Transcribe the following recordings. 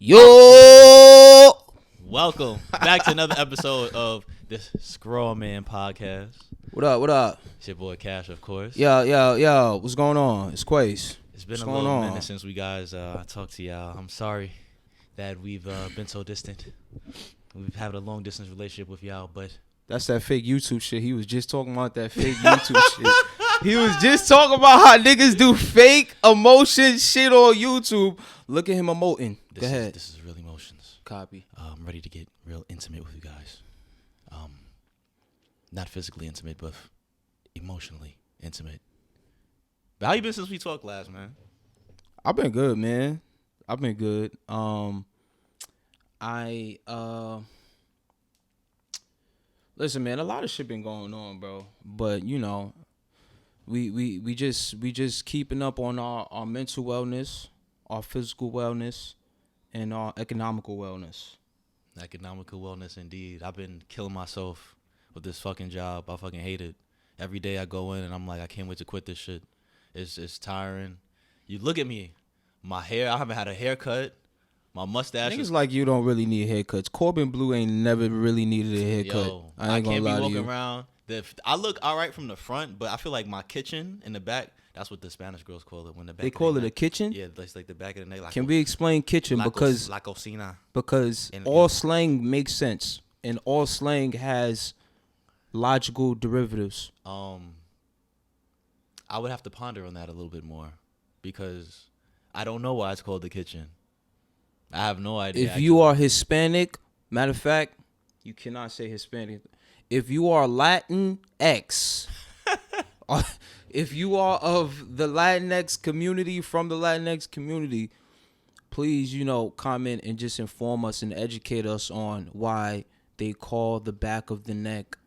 Yo! Welcome back to another episode of this Scroll Man podcast. What up? What up? It's your boy Cash, of course. Yo. What's going on? It's Quasi. It's been a little minute since we guys talked to y'all. I'm sorry that we've been so distant. We've had a long distance relationship with y'all, but that's that fake YouTube shit. He was just talking about that fake YouTube shit. He was just talking about how niggas do fake emotion shit on YouTube. Look at him emoting. Go ahead. This is real emotions. Copy. I'm ready to get real intimate with you guys. Not physically intimate, but emotionally intimate. But how you been since we talked last, man? I've been good, man. I've been good. Listen, man, a lot of shit been going on, bro. But you know, we just keeping up on our mental wellness, our physical wellness, and our economical wellness. Economical wellness, indeed. I've been killing myself with this fucking job. I fucking hate it. Every day I go in and I'm like, I can't wait to quit this shit. It's tiring. You look at me, my hair. I haven't had a haircut. My mustache. Niggas like you don't really need haircuts. Corbin Blue ain't never really needed a haircut. Yo, I ain't gonna lie to you. I can't be walking around. I look all right from the front, but I feel like my kitchen in the back. That's what the Spanish girls call it. When the back they call it a kitchen. Yeah, it's like the back of the neck. Can we explain kitchen because la cocina? Because all slang makes sense and all slang has logical derivatives. I would have to ponder on that a little bit more because I don't know why it's called the kitchen. I have no idea. If you are Hispanic, matter of fact, you cannot say Hispanic. If you are Latin X, if you are of the Latinx community, from the Latinx community, please, comment and just inform us and educate us on why they call the back of the neck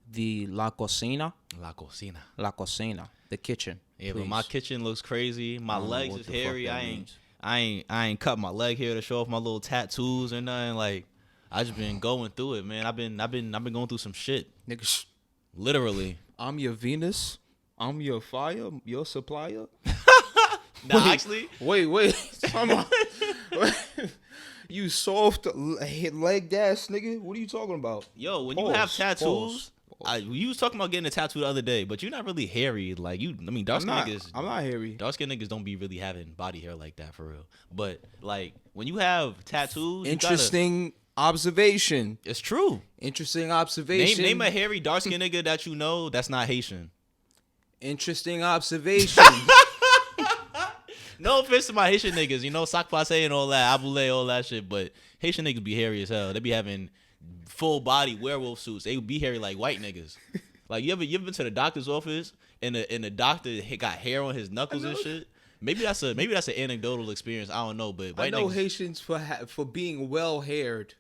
the la cocina. La cocina. La cocina. The kitchen. Yeah, please. But my kitchen looks crazy. My legs is hairy. I ain't cut my leg hair to show off my little tattoos or nothing. Like, I just been going through it, man. I've been going through some shit. Nigga, literally. I'm your Venus. I'm your fire. Your supplier. Actually. Wait. You soft legged ass nigga. What are you talking about? Yo, when you have tattoos. You was talking about getting a tattoo the other day, but you're not really hairy. Like dark skin niggas. I'm not hairy. Dark skin niggas don't be really having body hair like that for real. But like when you have tattoos, interesting observation. It's true. Interesting observation. Name a hairy dark skin nigga that you know that's not Haitian. Interesting observation. No offense to my Haitian niggas, sac passe and all that, aboulé, all that shit. But Haitian niggas be hairy as hell. They be having full body werewolf suits. They would be hairy like white niggas. Like you ever been to the doctor's office and the doctor got hair on his knuckles and shit? Maybe that's an anecdotal experience. I don't know, but I know Haitians for being well haired.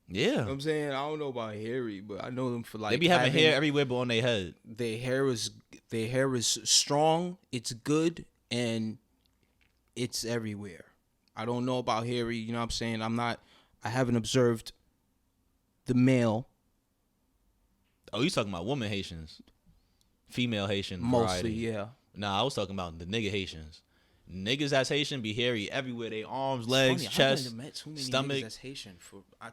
Yeah, you know what I'm saying, I don't know about hairy, but I know them for like they be having hair everywhere but on their head. Their hair is strong. It's good and it's everywhere. I don't know about hairy. You know what I'm saying? I haven't observed the male. Oh, you talking about woman Haitians? Female Haitian mostly, variety. Yeah. Nah, I was talking about the nigga Haitians. Niggas that's Haitian be hairy everywhere. They arms, legs, chest, I met too many stomach. Niggas that's Haitian.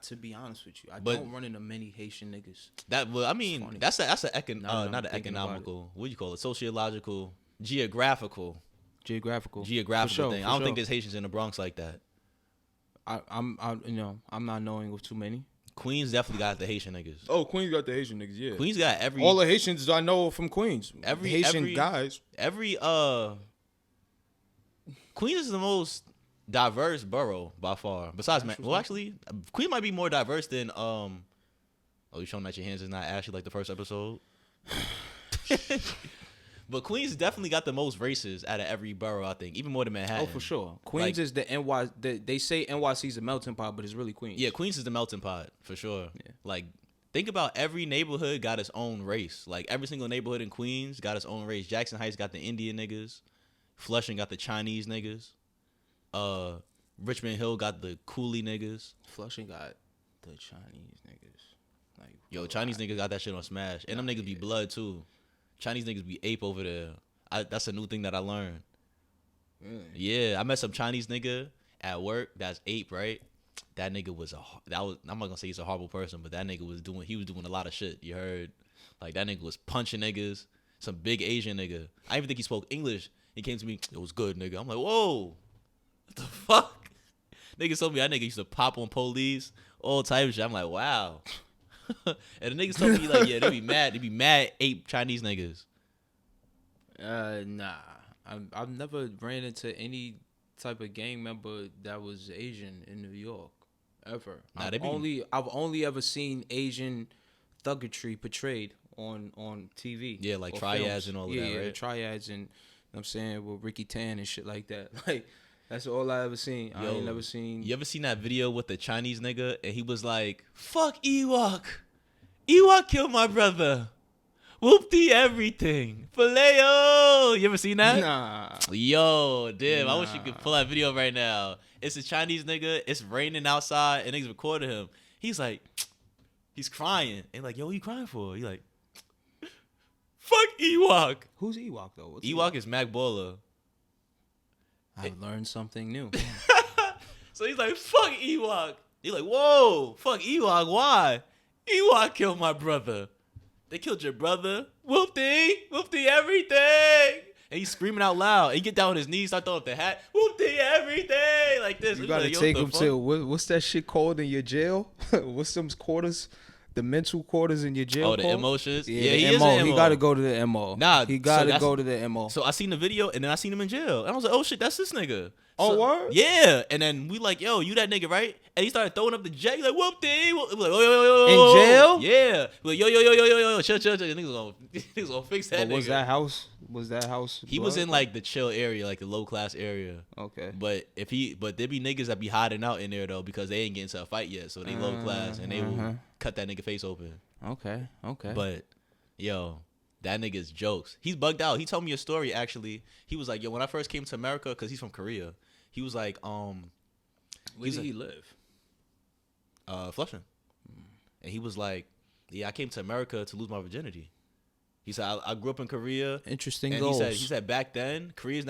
To be honest with you, I don't run into many Haitian niggas. That's not an economical. What do you call it? Sociological, geographical thing. I don't think there's Haitians in the Bronx like that. I'm not knowing of too many. Queens definitely got the Haitian niggas. Oh, Queens got the Haitian niggas, yeah. Queens got all the Haitians I know from Queens. Haitian guys. Queens is the most diverse borough by far. Besides, actually, Queens might be more diverse than Oh, you showing that your hands is not ashy like the first episode. But Queens definitely got the most races out of every borough, I think, even more than Manhattan. Oh, for sure. Queens is the NY. They say NYC is a melting pot, but it's really Queens. Yeah, Queens is the melting pot for sure. Yeah. Like, think about every neighborhood got its own race. Like every single neighborhood in Queens got its own race. Jackson Heights got the Indian niggas. Flushing got the Chinese niggas. Richmond Hill got the Coolie niggas. Flushing got the Chinese niggas. Like, yo, Chinese niggas got that shit on Smash, and them niggas be blood too. Chinese niggas be ape over there. That's a new thing that I learned. Really? Yeah, I met some Chinese nigga at work that's ape, right? that nigga was I'm not gonna say he's a horrible person, but that nigga was doing a lot of shit. You heard? Like that nigga was punching niggas, some big Asian nigga. I even think he spoke English. He came to me, it was good, nigga. I'm like, whoa, what the fuck? Niggas told me that nigga used to pop on police, all type of shit. I'm like, wow. And the niggas told me like, yeah, they be mad ape Chinese niggas. Nah, I've never ran into any type of gang member that was Asian in New York, ever. Nah, I've only ever seen Asian thuggetry portrayed on TV. Yeah, like triads and all of that, right? Yeah, triads and, you know what I'm saying, with Ricky Tan and shit like that. Like, that's all I ever seen. I ain't never seen. You ever seen that video with the Chinese nigga and he was like, "Fuck Ewok. Ewok killed my brother. Whoop-dee everything. Filet-o." You ever seen that? Nah. Yo, damn. I wish you could pull that video right now. It's a Chinese nigga. It's raining outside and niggas recording him. He's like, he's crying. And like, yo, what you crying for? He like, fuck Ewok. Who's Ewok though? What's Ewok is Mac Baller. I've learned something new. So he's like, fuck Ewok. He's like, whoa, fuck Ewok. Why? Ewok killed my brother. They killed your brother. Whoop-dee everything. And he's screaming out loud. And he get down on his knees, start throwing up the hat. Whoop-dee everything. Like this. You gotta like, take him to, what's that shit called in your jail? What's them quarters? The mental quarters in your jail. Oh, the emotions? Yeah, he the is MO. an MO. He gotta go to the MO. Nah, he gotta so go to the MO. So I seen the video and then I seen him in jail. And I was like, oh shit, that's this nigga. Oh, So, word? Yeah. And then we like, yo, you that nigga, right? And he started throwing up the J. He's like, whoop-dee. Like, In jail? Yeah. Like, yo. Chill. Niggas gonna fix that nigga. Was that house? He was in like the chill area, like the low class area. Okay. But there be niggas that be hiding out in there though because they ain't getting into a fight yet, so they low class and they will cut that nigga face open. Okay. But yo, that nigga's jokes. He's bugged out. He told me a story actually. He was like, yo, when I first came to America, cause he's from Korea, he was like, where did he live? Flushing. And he was like, yeah, I came to America to lose my virginity. He said, I grew up in Korea. Interesting and goals. He said back then, Korea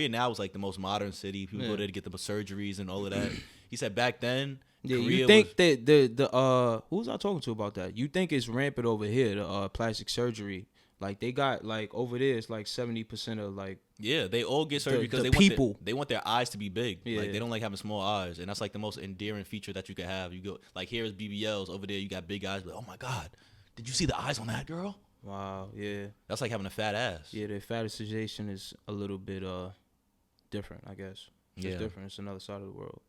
now is like the most modern city. People go there to get the surgeries and all of that. He said back then, yeah, Korea you think that the who was I talking to about that? You think it's rampant over here, the plastic surgery? Like they got like over there, it's like 70% of like. Yeah, they all get surgery because they want their eyes to be big. Yeah. Like they don't like having small eyes, and that's like the most endearing feature that you could have. You go like here is BBLs, over there you got big eyes. Like, oh my god, did you see the eyes on that girl? Wow, yeah. That's like having a fat ass. Yeah, the fetishization is a little bit different, I guess. It's different. It's another side of the world.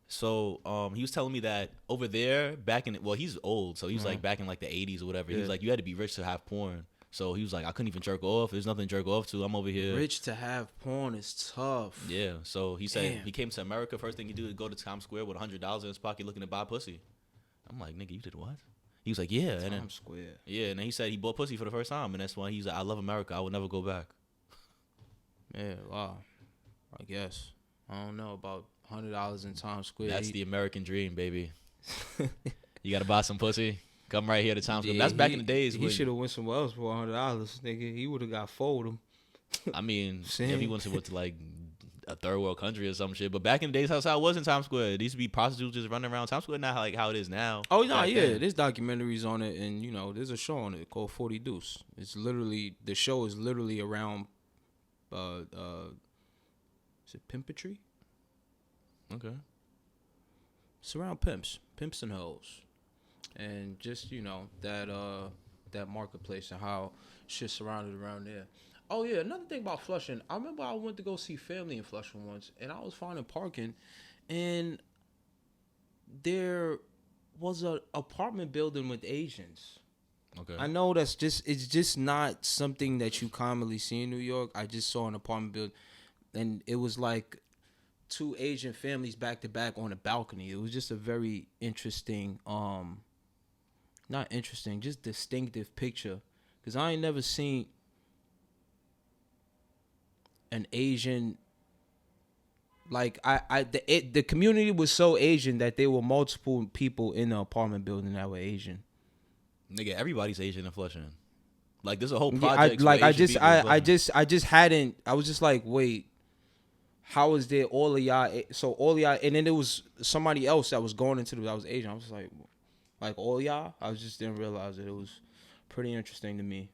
So he was telling me that over there back in he's old, so he was like back in like the 80s or whatever. He was like, you had to be rich to have porn. So he was like, I couldn't even jerk off. There's nothing to jerk off to. I'm over here. Rich to have porn is tough. Yeah. So he said he came to America. First thing he do is go to Times Square with $100 in his pocket looking to buy pussy. I'm like, nigga, you did what? He was like, yeah. Times Square. Yeah, and then he said he bought pussy for the first time, and that's why he's like, I love America. I will never go back. Yeah, wow. I guess. I don't know about $100 in Times Square. That's the American dream, baby. You got to buy some pussy. Come right here to Times Square. That's back in the days. He should have went somewhere else for $100, nigga. He would have got folded. I mean, if he went to like a third world country or some shit. But back in the days, that's how it was in Times Square. There used to be prostitutes just running around Times Square, not like how it is now. Oh, no, yeah. There's documentaries on it, and, you know, there's a show on it called 40 Deuce. It's literally, the show is literally around, is it pimpatry? Okay. It's around pimps and hoes. And just, you know, that marketplace and how shit's surrounded around there. Oh, yeah, another thing about Flushing. I remember I went to go see family in Flushing once, and I was finding parking, and there was an apartment building with Asians. Okay. I know it's just not something that you commonly see in New York. I just saw an apartment building, and it was like two Asian families back to back on a balcony. It was just a very interesting, not interesting, just distinctive picture. Because I ain't never seen an Asian, like, the community was so Asian that there were multiple people in the apartment building that were Asian. Nigga, everybody's Asian in Flushing. Like, there's a whole project. I was just like, wait, how is there all of y'all? So all of y'all, and then there was somebody else that was going into that was Asian. I was like all y'all. I just didn't realize it. It was pretty interesting to me.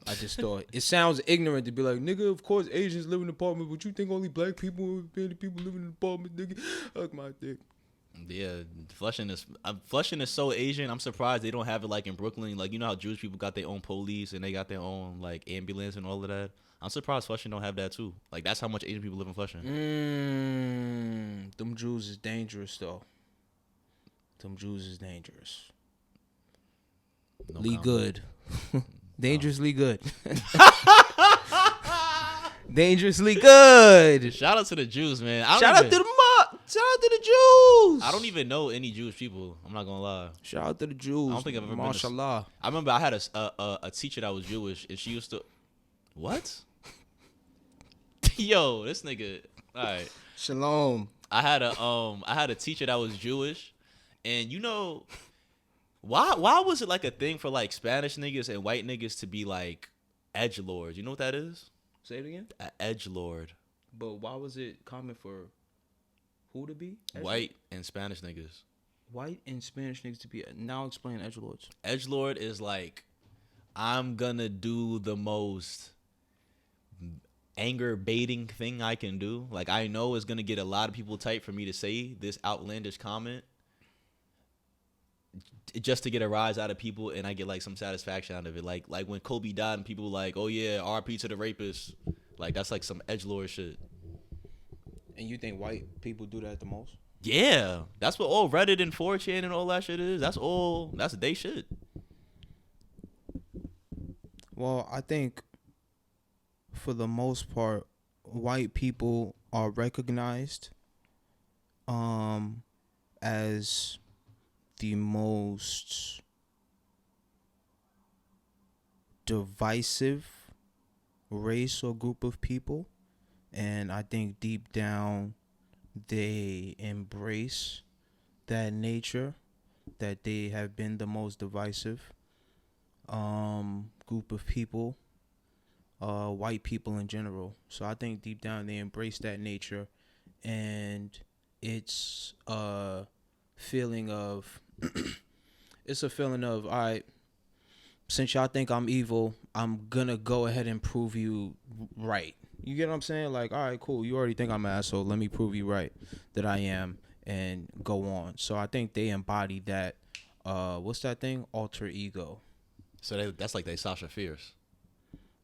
I just thought it sounds ignorant to be like, nigga, of course Asians live in an apartment, but you think only black people, Hispanic people live in an apartment, nigga? Fuck my dick. Yeah, Flushing is so Asian. I'm surprised they don't have it like in Brooklyn. Like, you know how Jewish people got their own police and they got their own like ambulance and all of that. I'm surprised Flushing don't have that too. Like, that's how much Asian people live in Flushing. Them Jews is dangerous though. Them Jews is dangerous. No Lee comment. good. Dangerously good. Dangerously good. Shout out to the Jews, man. Shout out to the Jews. I don't even know any Jewish people. I'm not gonna lie. Shout out to the Jews. I don't think I've ever Mashallah. I remember I had a teacher that was Jewish, and she used to. What? Yo, this nigga. All right. Shalom. I had a teacher that was Jewish, and you know, why was it like a thing for like Spanish niggas and white niggas to be like edgelords? You know what that is? Say it again. An edgelord. But why was it common for who to be? White and Spanish niggas. White and Spanish niggas to be. Now explain edgelords. Edgelord is like, I'm gonna do the most anger baiting thing I can do. Like, I know it's gonna get a lot of people tight for me to say this outlandish comment just to get a rise out of people, and I get like some satisfaction out of it. Like when Kobe died and people were like, oh yeah, RP to the rapist. Like, that's like some edgelord shit. And you think white people do that the most? Yeah, that's what all Reddit and 4chan and all that shit is. That's they shit. Well, I think for the most part, white people are recognized as the most divisive race or group of people, and I think deep down they embrace that nature, that they have been the most divisive group of people, white people in general. So I think deep down they embrace that nature, and it's a feeling of all right, since y'all think I'm evil, I'm gonna go ahead and prove you right. You get what I'm saying? Like, all right, cool, you already think I'm an asshole, let me prove you right that I am, and go on. So I think they embody that what's that thing? Alter ego. So that's like they Sasha Fierce.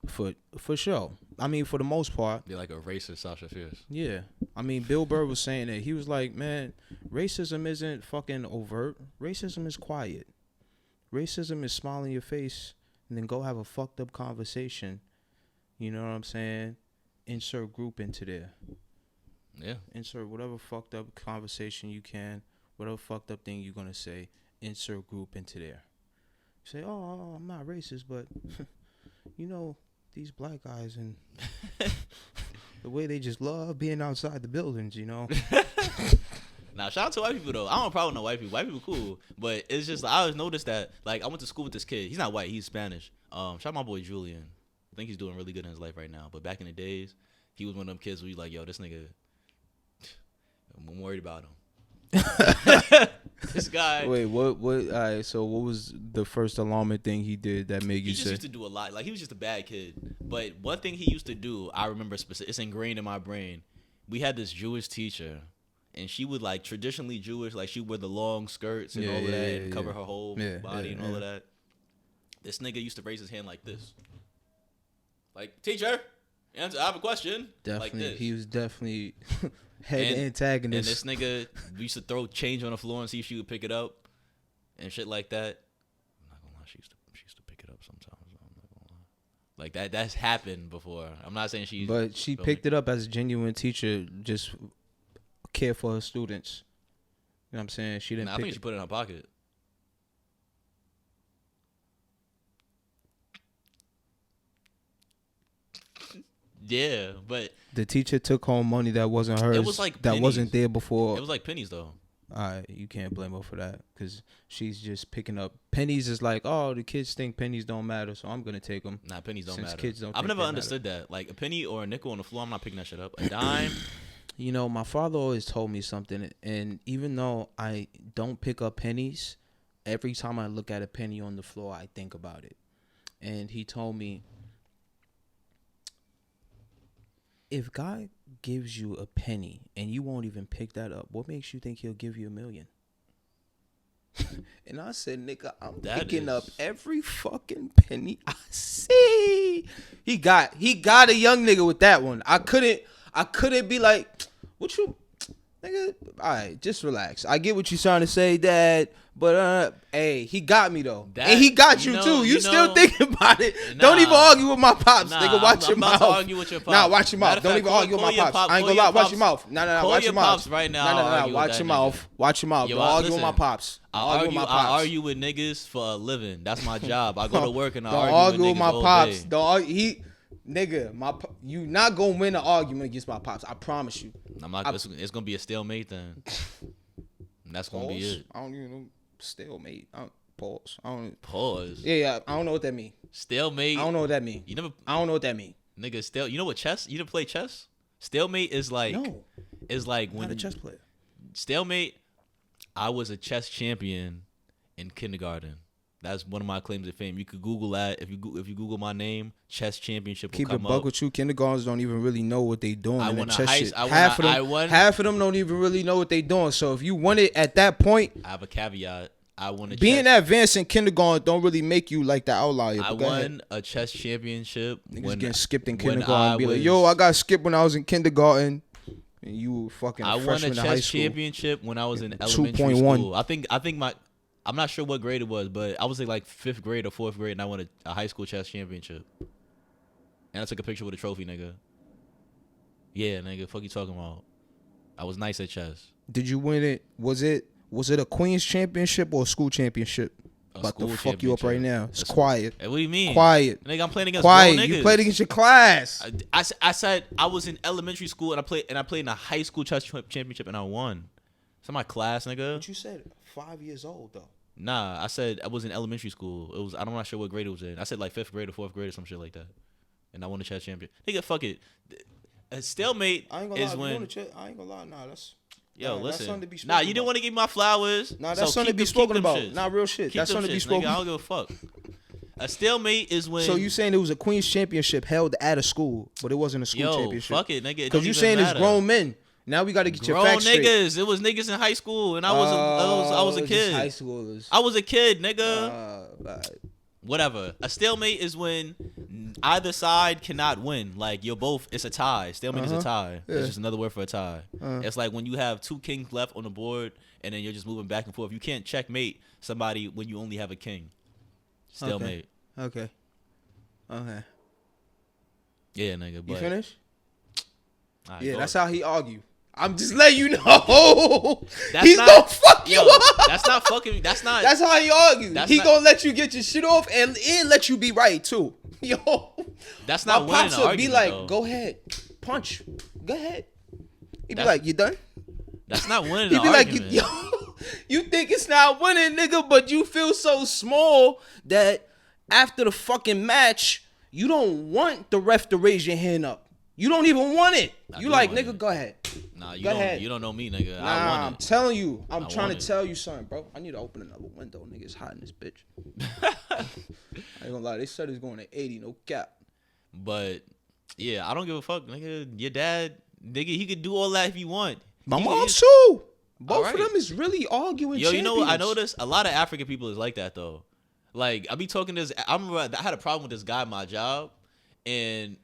For sure. I mean, for the most part. They're like a racist Sasha Fierce. Yeah. I mean, Bill Burr was saying that. He was like, man, racism isn't fucking overt. Racism is quiet. Racism is smile in your face and then go have a fucked up conversation. You know what I'm saying? Insert group into there. Yeah. Insert whatever fucked up conversation you can, whatever fucked up thing you're going to say, insert group into there. Say, oh, I'm not racist, but, you know, these black guys and the way they just love being outside the buildings, you know. Now, shout out to white people, though. I don't have a problem with white people. White people cool. But it's just, I always noticed that, like, I went to school with this kid. He's not white. He's Spanish. Shout out my boy Julian. I think he's doing really good in his life right now. But back in the days, he was one of them kids where you like, yo, this nigga, I'm worried about him. This guy. Wait, what? All right, so what was the first alarming thing he did that made you He just used to do a lot. Like, he was just a bad kid. But one thing he used to do, I remember specific. It's ingrained in my brain. We had this Jewish teacher, and she would, like, traditionally Jewish, like, she would wear the long skirts and all of that, and cover her whole body and all of that. This nigga used to raise his hand like this. Like, teacher, I have a question. Definitely, like this. He was definitely head antagonist. And this nigga used to throw change on the floor and see if she would pick it up and shit like that. I'm not gonna lie, she used to pick it up sometimes. I'm not gonna lie. Like that's happened before. I'm not saying she. But she picked it up as a genuine teacher, just care for her students. You know what I'm saying? She didn't. I think she put it in her pocket. Yeah, but the teacher took home money that wasn't hers. It was like that pennies. wasn't there before. It was like pennies though. You can't blame her for that because she's just picking up pennies. Is like, oh, the kids think pennies don't matter, so I'm gonna take them. Nah, pennies don't Since matter. Kids don't. I've never understood that. Like a penny or a nickel on the floor, I'm not picking that shit up. A dime, You know, my father always told me something, and even though I don't pick up pennies, every time I look at a penny on the floor, I think about it. And he told me, if God gives you a penny and you won't even pick that up, what makes you think he'll give you $1 million? And I said, nigga, I'm picking up every fucking penny I see. He got a young nigga with that one. I couldn't be like, what you, nigga? All right, just relax. I get what you're trying to say, Dad. But hey, he got me though, and he got you too. You still thinking about it? Nah, don't even argue with my pops, nigga. Watch your mouth. I'm not argue with your pops. Nah, watch your mouth. Don't even argue with my pops. I ain't gonna lie. Watch your mouth. Nah. Watch your mouth right now. Nah. Watch your mouth. Watch your mouth. Don't argue with my pops. I argue with niggas for a living. That's my job. I go to work and I argue with my pops. Don't argue. Nigga, you not gonna win an argument against my pops. I promise you. I'm not. It's gonna be a stalemate then. That's gonna be it. I don't even know. Stalemate. Pause. Pause. Yeah. I don't know what that mean. Stalemate. I don't know what that mean. I don't know what that mean. Nigga, you know what chess? You didn't play chess? Stalemate is like. No. Is like when. I'm not a chess player. Stalemate. I was a chess champion in kindergarten. That's one of my claims to fame. You could Google that. If you Google my name, chess championship will Keep come it buck up. with you. Kindergartens don't even really know what they doing. Half of them don't even really know what they doing. So if you won it at that point, I have a caveat. I won a being advanced in kindergarten don't really make you like the outlier. I won a chess championship. Niggas getting skipped in kindergarten. Be like, yo, I got skipped when I was in kindergarten. And you were fucking. I won a chess championship when I was in elementary school. I think I'm not sure what grade it was, but I was in like 5th grade or 4th grade, and I won a high school chess championship. And I took a picture with a trophy, nigga. Yeah, nigga, fuck you talking about? I was nice at chess. Did you win it? Was it a Queen's championship or a school championship? About to fuck you up right now. It's quiet. What do you mean? Quiet. Nigga, I'm playing against grown niggas. You played against your class. I said I was in elementary school and I played in a high school chess championship and I won. It's my class, nigga. But you said 5 years old though. Nah, I said I was in elementary school. It was I'm not sure what grade it was in. I said like 5th grade or 4th grade or some shit like that. And I won the chess champion. Nigga, fuck it. A stalemate is when I ain't gonna lie. Nah, that's. Yo, listen. Nah, you didn't want to give me my flowers. Nah, that's something to be spoken about. Nah, real shit. That's something to be spoken about. I don't give a fuck. A stalemate is when. So you saying it was a Queen's championship held at a school, but it wasn't a school championship? Fuck it, nigga. Because you saying it's grown men. Now we got to get your facts straight. Grown niggas. It was niggas in high school, and I was a kid. High schoolers. I was a kid, nigga. Whatever. A stalemate is when either side cannot win. Like you're both. It's a tie. Stalemate is a tie. Yeah. It's just another word for a tie. It's like when you have 2 kings left on the board, and then you're just moving back and forth. You can't checkmate somebody when you only have a king. Stalemate. Okay. Yeah, nigga. But you finished? Right, yeah, that's how he argue. I'm just letting you know. He's gonna fuck you up. That's not fucking. That's not. That's how he argue. He gonna let you get your shit off and let you be right too. Yo, that's not winning an argument. My pops would be like, though. Go ahead, punch. Go ahead. He'd be like, you done? That's not winning. He'd be like, you think it's not winning, nigga, but you feel so small that after the fucking match, you don't want the ref to raise your hand up. You don't even want it. You like, nigga, go ahead. Nah, you don't know me, nigga. Nah, I want it. I'm telling you. I'm trying to tell you something, bro. I need to open another window. Nigga, it's hot in this bitch. I ain't gonna lie. They said it's going to 80, no cap. But, yeah, I don't give a fuck, nigga. Your dad, nigga, he could do all that if he want. My mom, too. Both of them is really arguing champions. You know what? I noticed a lot of African people is like that, though. Like, I be talking to this. I remember I had a problem with this guy at my job. And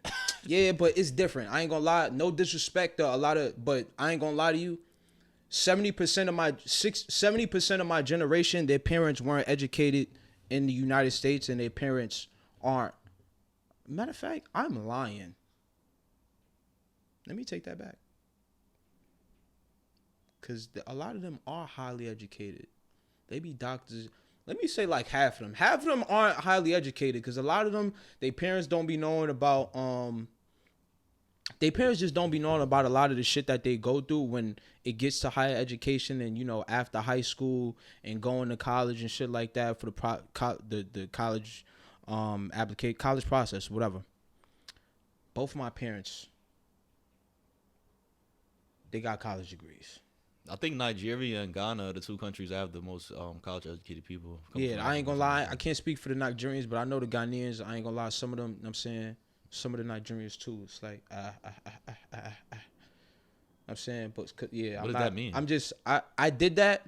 yeah, but it's different. I ain't gonna lie. No disrespect to a lot of, but I ain't gonna lie to you. 70% of my generation, their parents weren't educated in the United States, and their parents aren't. Matter of fact, I'm lying. Let me take that back. Because a lot of them are highly educated. They be doctors. Let me say like half of them. Half of them aren't highly educated because a lot of them, their parents don't be knowing about, their parents just don't be knowing about a lot of the shit that they go through when it gets to higher education and, you know, after high school and going to college and shit like that for the college college process, whatever. Both of my parents They got college degrees. I think Nigeria and Ghana are the two countries that have the most college educated people. Yeah, I ain't gonna lie. I can't speak for the Nigerians, but I know the Ghanaians. I ain't gonna lie. Some of them, you know what I'm saying, some of the Nigerians too. It's like, I'm saying, but yeah. What does that mean? I'm just, I did that.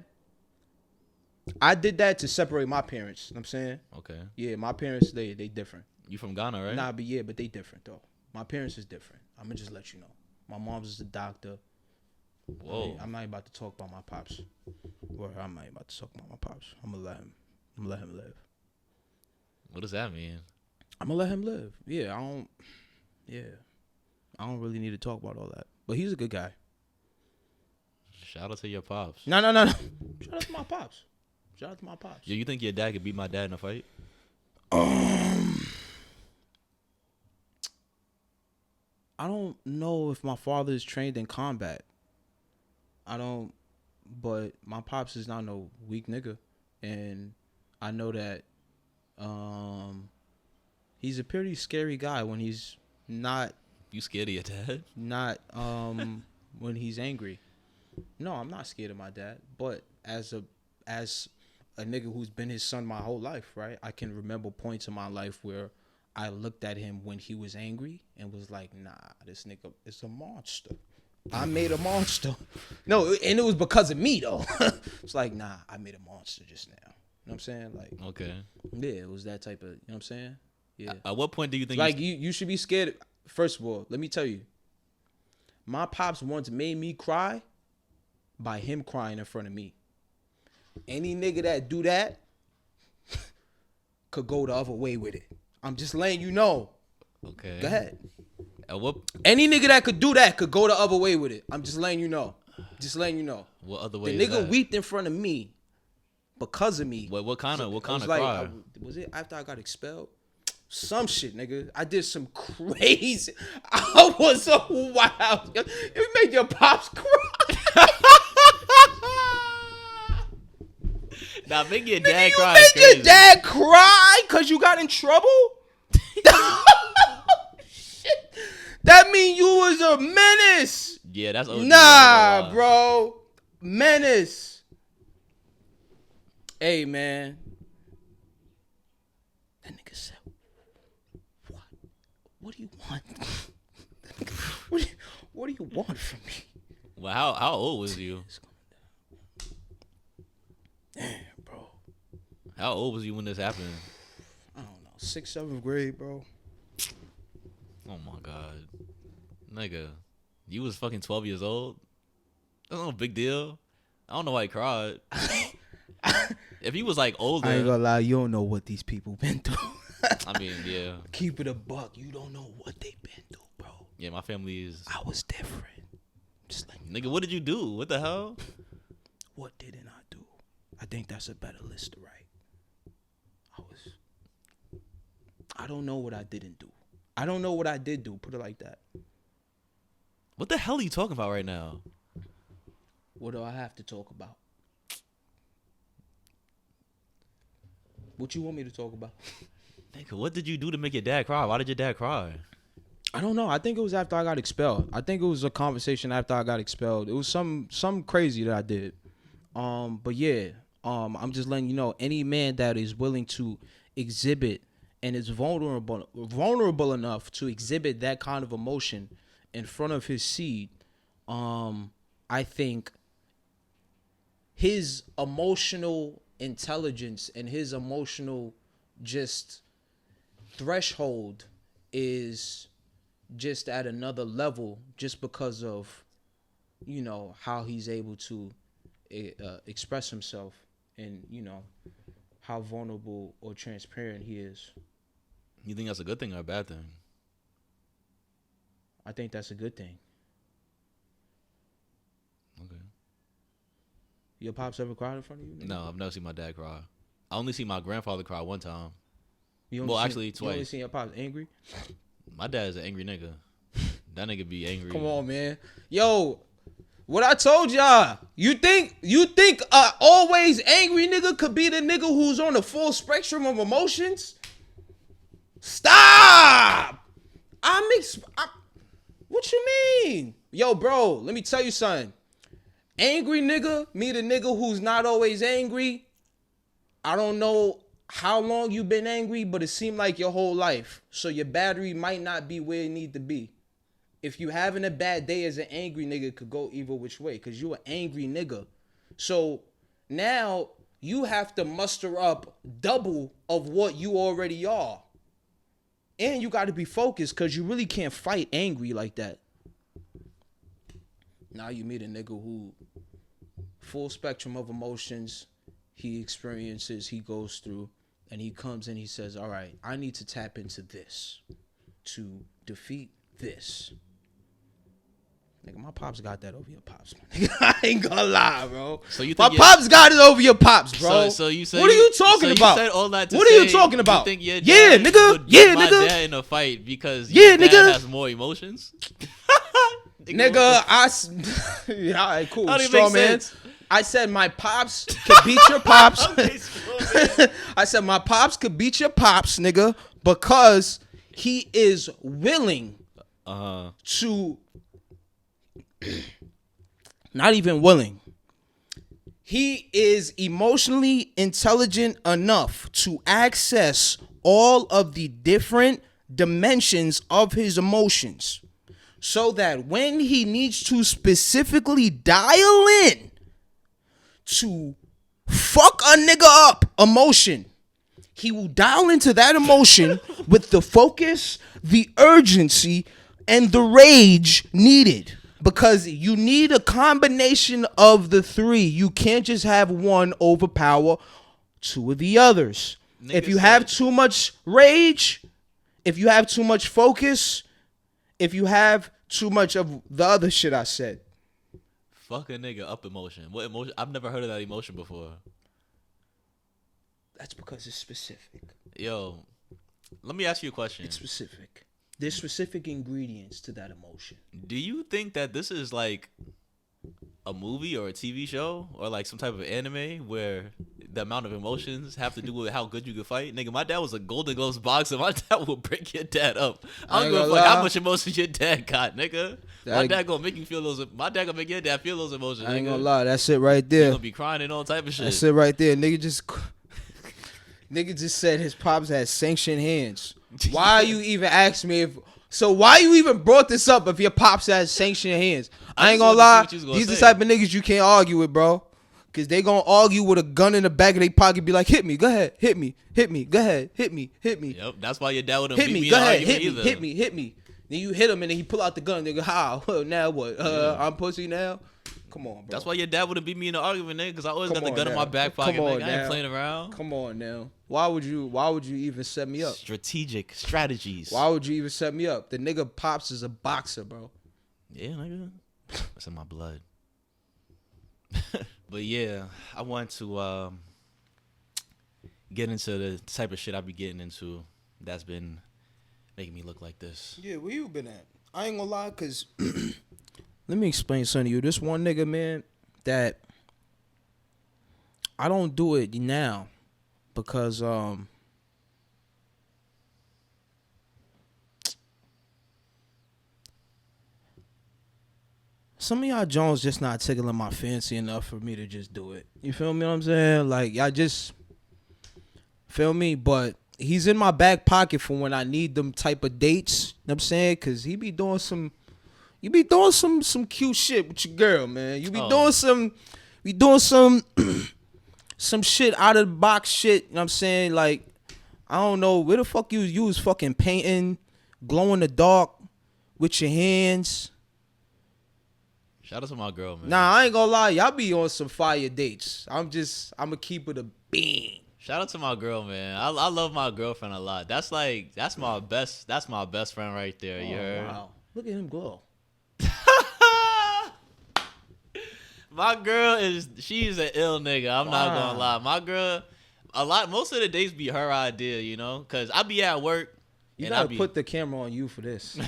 I did that to separate my parents. You know what I'm saying? Okay. Yeah, my parents, they different. You from Ghana, right? Nah, but they different though. My parents is different. I'm gonna just let you know. My mom's is a doctor. Whoa. I'm not about to talk about my pops. Or I'm not about to talk about my pops. I'm gonna let him live. What does that mean? I'm gonna let him live. Yeah, I don't really need to talk about all that. But he's a good guy. Shout out to your pops. No. Shout out to my pops. Yeah, you think your dad could beat my dad in a fight? I don't know if my father is trained in combat. But my pops is not no weak nigga. And I know that he's a pretty scary guy when he's not. You scared of your dad? Not when he's angry. No, I'm not scared of my dad. But as a nigga who's been his son my whole life, right? I can remember points in my life where I looked at him when he was angry and was like, nah, this nigga is a monster. I made a monster. No, and it was because of me, though. It's like, nah, I made a monster just now. You know what I'm saying? Like, okay. Yeah, it was that type of, you know what I'm saying? Yeah. At what point do you think like you should be scared? First of all, let me tell you. My pops once made me cry by him crying in front of me. Any nigga that do that could go the other way with it. I'm just letting you know. Okay. Go ahead. What? Any nigga that could do that could go the other way with it. I'm just letting you know. What other way? The nigga weeped in front of me because of me. What kind of cry? Like, was it after I got expelled? Some shit, nigga. I did some crazy. I was so wild. You made your pops cry. Nah, make your dad Nigga, cry. You made your dad cry because you got in trouble? Shit. That mean you was a menace. Yeah, that's OG. Nah, bro. Menace. Hey, man. That nigga said, what? What do you want? What do you want from me? Well, how old was you? Damn, bro. How old was you when this happened? I don't know. 6th, 7th grade, bro. Oh, my God. Nigga, you was fucking 12 years old? That's no big deal. I don't know why he cried. If he was, like, older. I ain't gonna lie. You don't know what these people been through. I mean, yeah. Keep it a buck. You don't know what they been through, bro. Yeah, my family is. I was different. Just like Nigga, what did you do? What the hell? What didn't I do? I think that's a better list to write. I don't know what I didn't do. I don't know what I did do. Put it like that. What the hell are you talking about right now? What do I have to talk about? What you want me to talk about? Nigga, what did you do to make your dad cry? Why did your dad cry? I don't know. I think it was after I got expelled. I think it was a conversation after I got expelled. It was some crazy that I did. But yeah, I'm just letting you know, any man that is willing to exhibit and is vulnerable enough to exhibit that kind of emotion in front of his seed, I think his emotional intelligence and his emotional just threshold is just at another level, just because of, you know, how he's able to express himself and, you know, how vulnerable or transparent he is. You think that's a good thing or a bad thing? I think that's a good thing. Okay. Your pops ever cried in front of you? Nigga? No, I've never seen my dad cry. I only see my grandfather cry one time. Actually, twice. You only seen your pops angry? My dad is an angry nigga. That nigga be angry. Come on, man. Yo, what I told y'all. You think always angry nigga could be the nigga who's on the full spectrum of emotions? Stop! What you mean? Yo, bro, let me tell you something. Angry nigga, me the nigga who's not always angry. I don't know how long you been angry, but it seemed like your whole life. So your battery might not be where it need to be. If you having a bad day as an angry nigga, it could go either which way because you an angry nigga. So now you have to muster up double of what you already are. And you got to be focused because you really can't fight angry like that. Now you meet a nigga who full spectrum of emotions he experiences, he goes through, and he comes and he says, all right, I need to tap into this to defeat this. Nigga, my pops got that over your pops, man. I ain't gonna lie, bro. So you think my pops got it over your pops, bro. So you said, what are you talking about? You said all that to what say, are you talking about? You think your yeah, dad nigga. would Yeah, my nigga. Dad in a fight because your dad has more emotions. Nigga, all right, cool. Straw man. I said my pops could beat your pops. I said my pops could beat your pops, nigga, because he is willing to. Not even willing. He is emotionally intelligent enough to access all of the different dimensions of his emotions so that when he needs to specifically dial in to fuck a nigga up emotion, he will dial into that emotion with the focus, the urgency, and the rage needed. Because you need a combination of the three. You can't just have one overpower two of the others. Nigga, if you have too much rage, if you have too much focus, if you have too much of the other shit I said. Fuck a nigga up emotion. What emotion? I've never heard of that emotion before. That's because it's specific. Yo, let me ask you a question. It's specific. There's specific ingredients to that emotion. Do you think that this is like a movie or a TV show or like some type of anime where the amount of emotions have to do with how good you can fight? Nigga, my dad was a Golden Gloves boxer. My dad will break your dad up. I don't give a fuck how much emotions your dad got, nigga. My dad gonna make you feel those. My dad gonna make your dad feel those emotions. I ain't gonna lie, that's it right there. You gonna be crying and all type of shit. That's it right there. Nigga just said his pops had sanctioned hands. Why you even asked me if? So why you even brought this up if your pops has sanctioned hands? I ain't gonna lie. These the type of niggas you can't argue with, bro. Cause they gonna argue with a gun in the back of their pocket, be like, hit me, go ahead, hit me, go ahead, hit me. Yep, that's why your dad wouldn't hit beat me. Go ahead, hit me. Then you hit him and then he pull out the gun. Nigga, how? Now what? I'm pussy now. Come on, bro. That's why your dad wouldn't beat me in an argument, nigga. Cause I always got the gun in my back pocket. Nigga. I ain't playing around. Come on now. Why would you even set me up? Strategies. Why would you even set me up? The nigga pops is a boxer, bro. Yeah, nigga. That's in my blood. But yeah, I want to get into the type of shit I be getting into that's been making me look like this. Yeah, where you been at? I ain't gonna lie, cause let me explain something to you. This one nigga, man, that I don't do it now because some of y'all Jones just not tickling my fancy enough for me to just do it. You feel me what I'm saying? Like, y'all just feel me? But he's in my back pocket for when I need them type of dates. You know what I'm saying? Because he be doing some... You be doing some cute shit with your girl, man. You be doing some some shit out of the box shit. You know what I'm saying? Like, I don't know where the fuck you was fucking painting, glow in the dark with your hands. Shout out to my girl, man. Nah, I ain't gonna lie. Y'all be on some fire dates. I'ma keep it a bean. Shout out to my girl, man. I love my girlfriend a lot. That's my best friend right there. You heard? Wow. Look at him glow. My girl she's an ill nigga. I'm not gonna lie. My girl, most of the dates be her idea, you know? Cause I be at work. You gotta put the camera on you for this.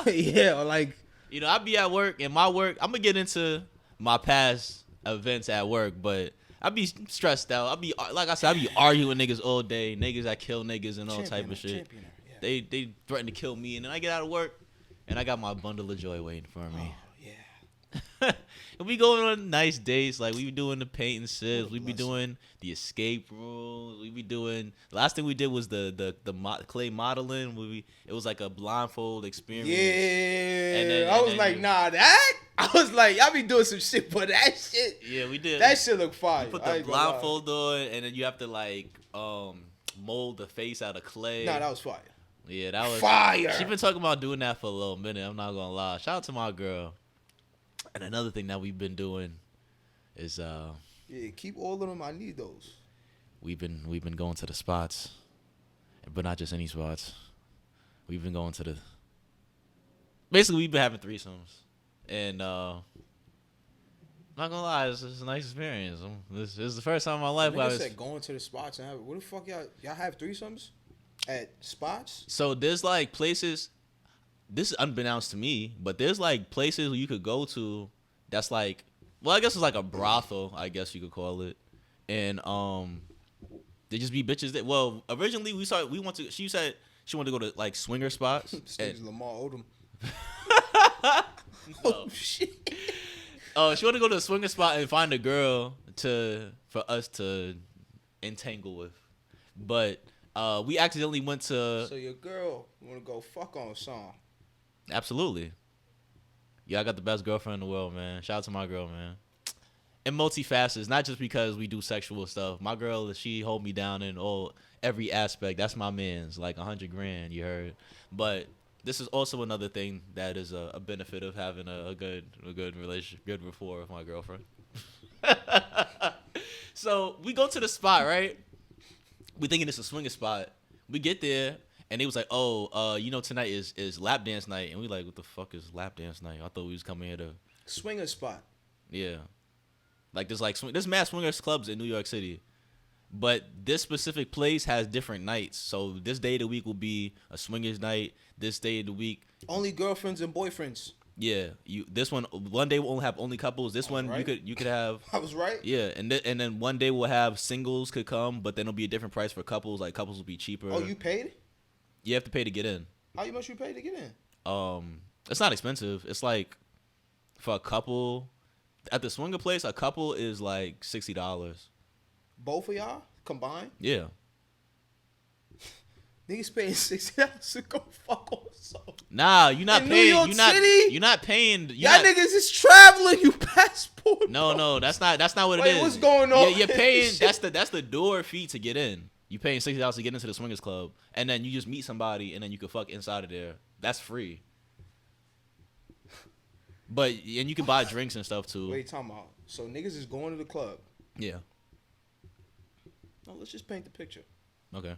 Yeah, like. You know, I be at work, and my work, I'm going to get into my past events at work, but I be stressed out. Like I said, I be arguing with niggas all day, niggas that kill niggas and all type of shit. Yeah. They threaten to kill me, and then I get out of work, and I got my bundle of joy waiting for me. Oh, And we going on nice dates. Like we be doing the paint and sips. We be doing the escape rooms. We be doing. The last thing we did was the clay modeling. It was like a blindfold experience. Yeah, And then, I was like, nah, that. I was like, y'all be doing some shit, but that shit. Yeah, we did. That shit look fire. You put the blindfold on, and then you have to like mold the face out of clay. Nah, that was fire. Yeah, that was fire. She been talking about doing that for a little minute. I'm not gonna lie. Shout out to my girl. And another thing that we've been doing is yeah, keep all of them. I need those. We've been going to the spots, but not just any spots. We've been going to the. Basically, we've been having threesomes, and I'm not gonna lie, it's a nice experience. This is the first time in my life. I said going to the spots and have. What the fuck y'all have threesomes at spots? So there's like places. This is unbeknownst to me, but there's like places where you could go to that's like, well, I guess it's like a brothel, I guess you could call it, and they just be bitches that. Well, originally we went to. She said she wanted to go to like swinger spots. This Lamar Odom. No. Oh shit. She wanted to go to a swinger spot and find a girl for us to entangle with, but we accidentally went to. So your girl want to go fuck on a song? Absolutely. Yeah, I got the best girlfriend in the world, man. Shout out to my girl, man. And multifacets, not just because we do sexual stuff. My girl, she hold me down in every aspect. That's my man's, like $100 grand, you heard. But this is also another thing that is a benefit of having a good relationship, good rapport with my girlfriend. So we go to the spot, right? We thinking it's a swinging spot. We get there. And they was like, tonight is lap dance night. And we like, what the fuck is lap dance night? I thought we was coming here to swinger spot. Yeah. Like there's mass swingers clubs in New York City. But this specific place has different nights. So this day of the week will be a swingers night. This day of the week only girlfriends and boyfriends. Yeah. This one day will only have only couples. This one right. you could have I was right. Yeah, and then one day we'll have singles could come, but then it'll be a different price for couples. Like couples will be cheaper. Oh, you paid? You have to pay to get in. How much you pay to get in? It's not expensive. It's like for a couple at the swinger place, a couple is like $60. Both of y'all combined? Yeah. Niggas paying $60 to go fuck on something. Nah, you're not in paying. New York City? You're not paying. Y'all niggas is traveling. You passport. No, that's not what Wait, it is. What's going on? You're paying. That's the door fee to get in. You paying $60 to get into the swingers club, and then you just meet somebody, and then you can fuck inside of there. That's free. But and you can buy drinks and stuff too. Wait, talking about so niggas is going to the club. Yeah. No, let's just paint the picture. Okay.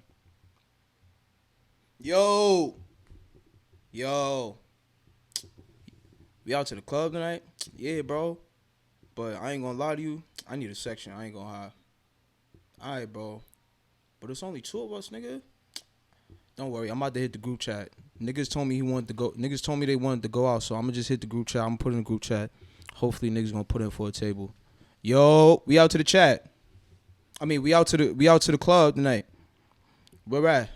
Yo. We out to the club tonight? Yeah, bro. But I ain't gonna lie to you. I need a section. I ain't gonna hide. All right, bro. But it's only two of us, nigga. Don't worry. I'm about to hit the group chat. Niggas told me they wanted to go out, so I'm gonna just hit the group chat. I'm gonna put in the group chat. Hopefully niggas gonna put in for a table. Yo, we out to the chat. I mean, we out to the club tonight. Where at?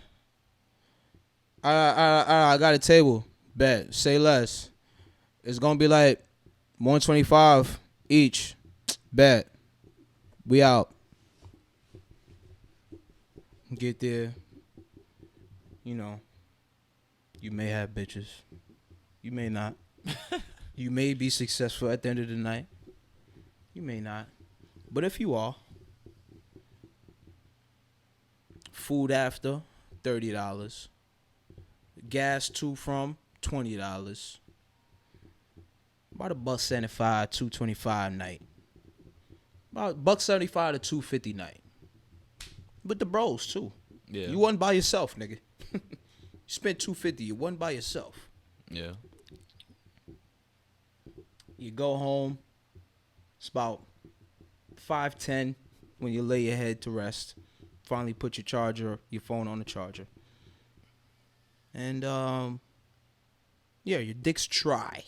I got a table. Bet. Say less. It's gonna be like $125 each. Bet. We out. Get there. You know. You may have bitches. You may not. You may be successful at the end of the night. You may not. But if you are, food after, $30. Gas to from, $20. About $1.75, $2.25 night. About $1.75 to $2.50 night. With the bros too. Yeah. You wasn't by yourself, nigga. You spent $2.50. You wasn't by yourself. Yeah. You go home. It's about 5:10 when you lay your head to rest. Finally put your phone on the charger. And yeah, your dick's dry.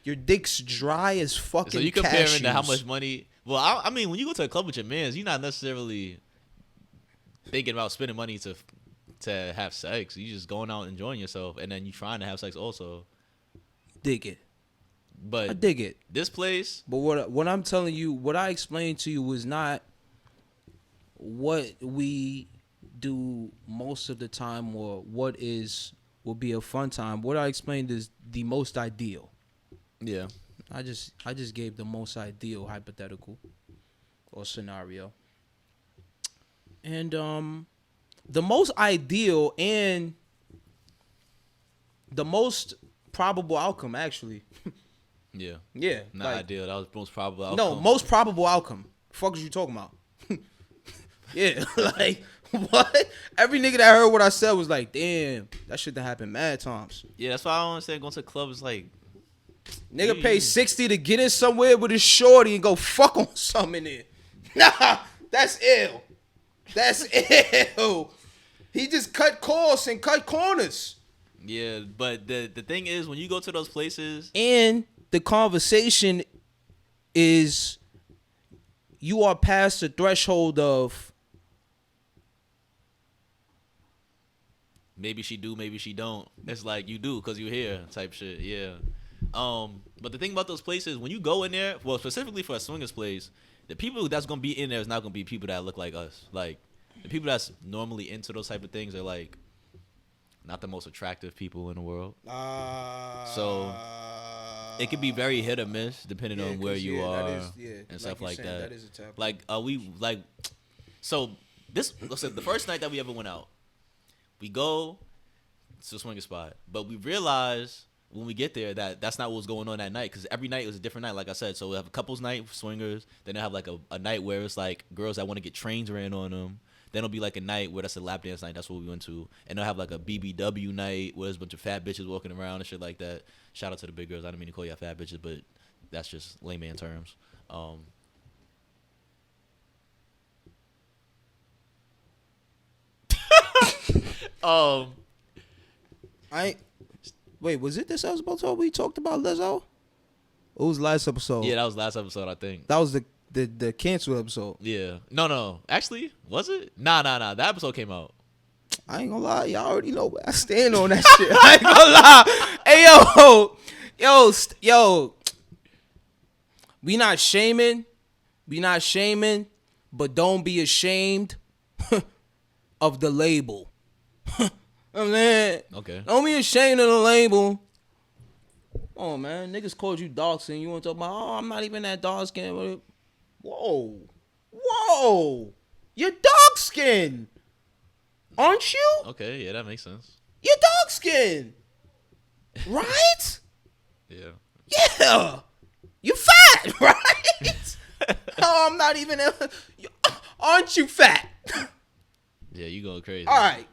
Your dick's dry as fucking. So you comparing cashews. to how much money? Well, I mean, when you go to a club with your mans, you're not necessarily thinking about spending money to have sex. You just going out enjoying yourself, and then you trying to have sex also. Dig it. But I dig it. this place, But what I'm telling you, what I explained to you was not what we do most of the time or what will be a fun time. What I explained is the most ideal. yeah, I just gave the most ideal hypothetical or scenario. And the most ideal and the most probable outcome actually. yeah, Yeah. not like, ideal. That was the most probable outcome. No, most probable outcome. Fuck is you talking about? Yeah, like what? Every nigga that heard what I said was like, damn, that shit done happened mad times. Yeah, that's why I don't understand going to the club is like, Nigga pay 60 to get in somewhere with his shorty and go fuck on something in there. Nah, that's ill. That's ill. He just cut costs and cut corners. yeah, but the thing is, when you go to those places, And the conversation is you are past the threshold of maybe she do, maybe she don't. It's like you do because you're here type shit. Yeah. But the thing about those places, when you go in there, well, specifically for a swingers place, the people that's gonna be in there is not gonna be people that look like us. Like the people that's normally into those type of things are like not the most attractive people in the world. So it could be very hit or miss depending on where you are and stuff like that. That is a taboo. Like we like so this listen, the first night that we ever went out, we go to a swinger spot, but we realize when we get there that that's not what was going on that night because every night was a different night, like I said. So we have a couples night for swingers, then they have like a night where it's like girls that want to get trains ran on them. Then it'll be like a night where that's a lap dance night. That's what we went to. And they'll have like a BBW night where there's a bunch of fat bitches walking around and shit like that. Shout out to the big girls. I didn't mean to call y'all fat bitches, but that's just layman terms. Wait, was it this episode we talked about Lizzo? It was last episode. Yeah, that was last episode, I think. That was the canceled episode. Yeah. No. Actually, was it? Nah. That episode came out. I ain't gonna lie, y'all already know where I stand on that shit. I ain't gonna lie. Hey, yo. We not shaming, but don't be ashamed of the label. I mean, Okay. don't be ashamed of the label. Oh man, niggas called you dark skin. You want to talk about? Oh, I'm not even that dark skin. Whoa, you're dark skin, aren't you? Okay, yeah, that makes sense. You're dark skin, right? Yeah. Yeah, you fat, right? Oh, I'm not even. Aren't you fat? Yeah, you going crazy. All right.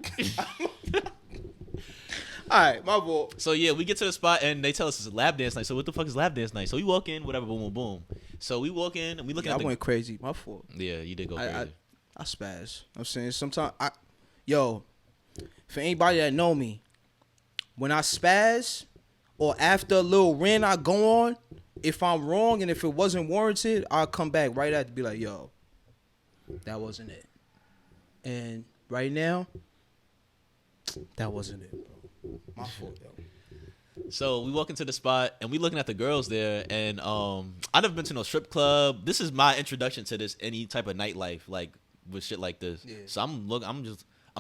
All right, my boy. So yeah, we get to the spot and they tell us it's a lap dance night. So what the fuck is lap dance night? So we walk in, whatever, boom, boom, boom. So we walk in and we looking at I went crazy. My fault. Yeah, you did go crazy. I spaz. I'm saying sometimes for anybody that know me, when I spaz or after a little rant I go on, if I'm wrong and if it wasn't warranted, I'll come back right after to be like, yo, that wasn't it. And right now, that wasn't it, bro. My fault, yo. So we walk into the spot and we looking at the girls there, and I never been to no strip club. This is my introduction to this any type of nightlife, like with shit like this. Yeah. So I'm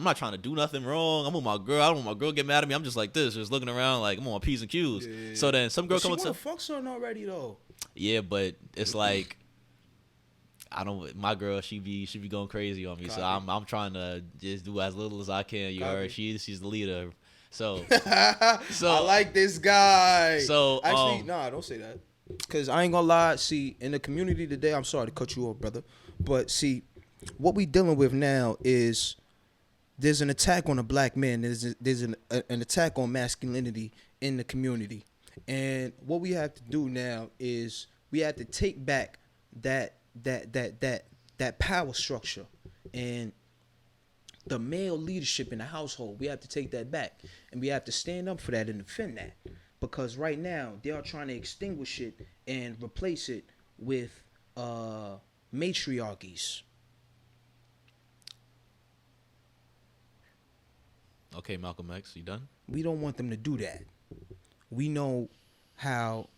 not trying to do nothing wrong. I'm with my girl. I don't want my girl to get mad at me. I'm just like this, just looking around like I'm on my P's and Q's. Yeah. So then some girl come up to fuck son already though. Yeah, but it's like my girl, she be going crazy on me. Copy. So I'm trying to just do as little as I can. You heard? She's the leader. So I like this guy. So actually, nah, don't say that. Cause I ain't gonna lie. See, in the community today, I'm sorry to cut you off, brother, but see, what we dealing with now is there's an attack on a black man. There's an attack on masculinity in the community, and what we have to do now is we have to take back that power structure and the male leadership in the household. We have to take that back, and we have to stand up for that and defend that, because right now they are trying to extinguish it and replace it with matriarchies. Okay, Malcolm X, you done? We don't want them to do that. We know how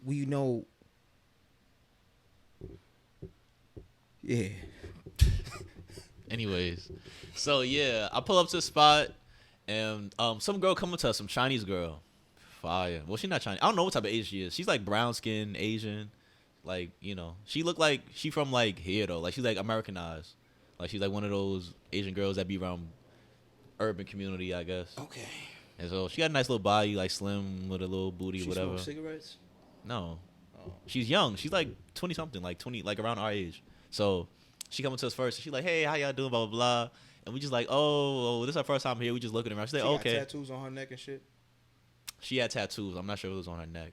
we know. Yeah. Anyways, so yeah, I pull up to the spot, and some girl coming to us, some Chinese girl, fire. Well, she's not Chinese. I don't know what type of Asian she is. She's like brown skin Asian, like she look like she from like here though. Like she's like Americanized, like she's like one of those Asian girls that be around urban community, I guess. Okay. And so she got a nice little body, like slim with a little booty, She whatever. smoke cigarettes? No, Oh. she's young. She's like 20 something, like 20, like around our age. So she coming to us first. And she's like, "Hey, how y'all doing?" Blah blah blah. And we just like, "Oh, this is our first time here." We just looking around. She's like, She got "Okay." tattoos on her neck and shit. She had tattoos. I'm not sure if it was on her neck.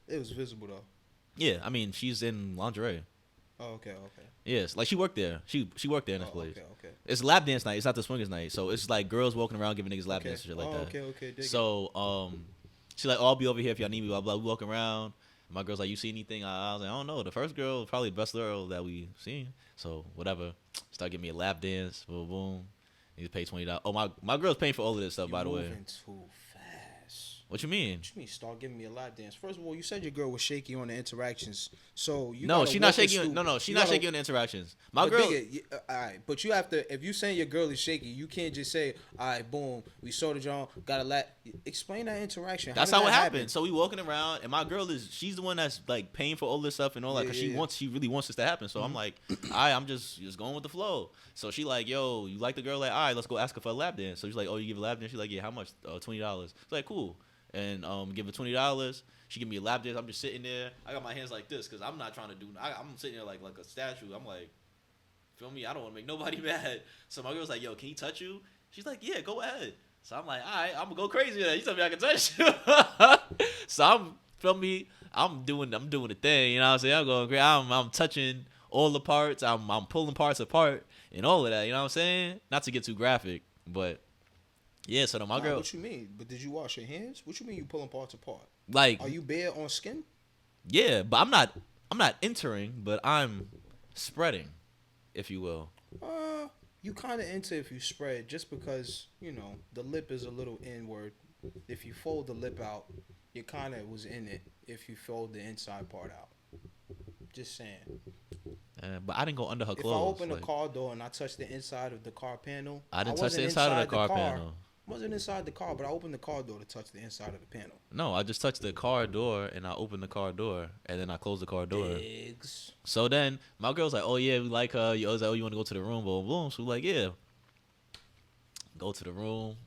It was visible though. Yeah, I mean, she's in lingerie. Oh, okay, okay. Yes, like she worked there. She worked there in this Oh, place. okay, okay. It's lap dance night. It's not the swingers night. So it's like girls walking around giving niggas lap Okay. dance and shit like Oh, that. okay, okay. Dig it. So she's like, "Oh, I'll be over here if y'all need me." Blah blah. We walking around. My girl's like, "You see anything?" I was like, "I don't know." The first girl, probably the best girl that we seen. So whatever. Start giving me a lap dance. Boom boom. Need to pay $20. Oh, my girl's paying for all of this stuff, You by the way. moving too fast. What you mean? What you mean start giving me a lap dance? First of all, you said your girl was shaky on the interactions. So you No, gotta she's not walk us shaking. through- No, she's you not gotta- shaking on the interactions. My But girl. nigga, all right, but you have to. If you saying your girl is shaky, you can't just say, "All right, boom, we saw the John, got a lap." Explain that interaction. That's did how it that happened. happen? So we walking around, and my girl she's the one that's like paying for all this stuff and all that, Yeah, because yeah, yeah. she really wants this to happen. So I'm like, I'm just going with the flow. So she like, "Yo, you like the girl?" Like, all right, let's go ask her for a lap dance. So she's like, "Oh, you give a lap dance?" She's like, "Yeah, how much? $20." It's like, cool. And give her $20. She give me a lap dance. I'm just sitting there. I got my hands like this because I'm not trying to do. I'm sitting there like a statue. I'm like, feel me? I don't want to make nobody mad. So my girl's like, "Yo, can he touch you?" She's like, "Yeah, go ahead." So I'm like, "All right, I'm gonna go crazy then. You tell me I can touch you." So I'm doing the thing. You know what I'm saying? I'm going crazy. I'm touching all the parts. I'm pulling parts apart and all of that. You know what I'm saying? Not to get too graphic, but yeah. So then my girl, What you mean? But did you wash your hands? What you mean you pulling parts apart? like, Are you bare on skin? yeah, but I'm not entering, but I'm spreading, if you will. You kind of enter if you spread, just because the lip is a little inward. If you fold the lip out, you kind of was in it. If you fold the inside part out, just saying. But I didn't go under her If I clothes. open like, the car door and I touch the inside of the car panel, I didn't touch wasn't the inside of the inside car panel. I wasn't inside the car, but I opened the car door to touch the inside of the panel. No, I just touched the car door and I opened the car door and then I closed the car door. Eggs. So then my girl's like, "Oh yeah, we like her." I was like, "Oh, you want to go to the room?" Boom, boom. So we're like, "Yeah." Go to the room.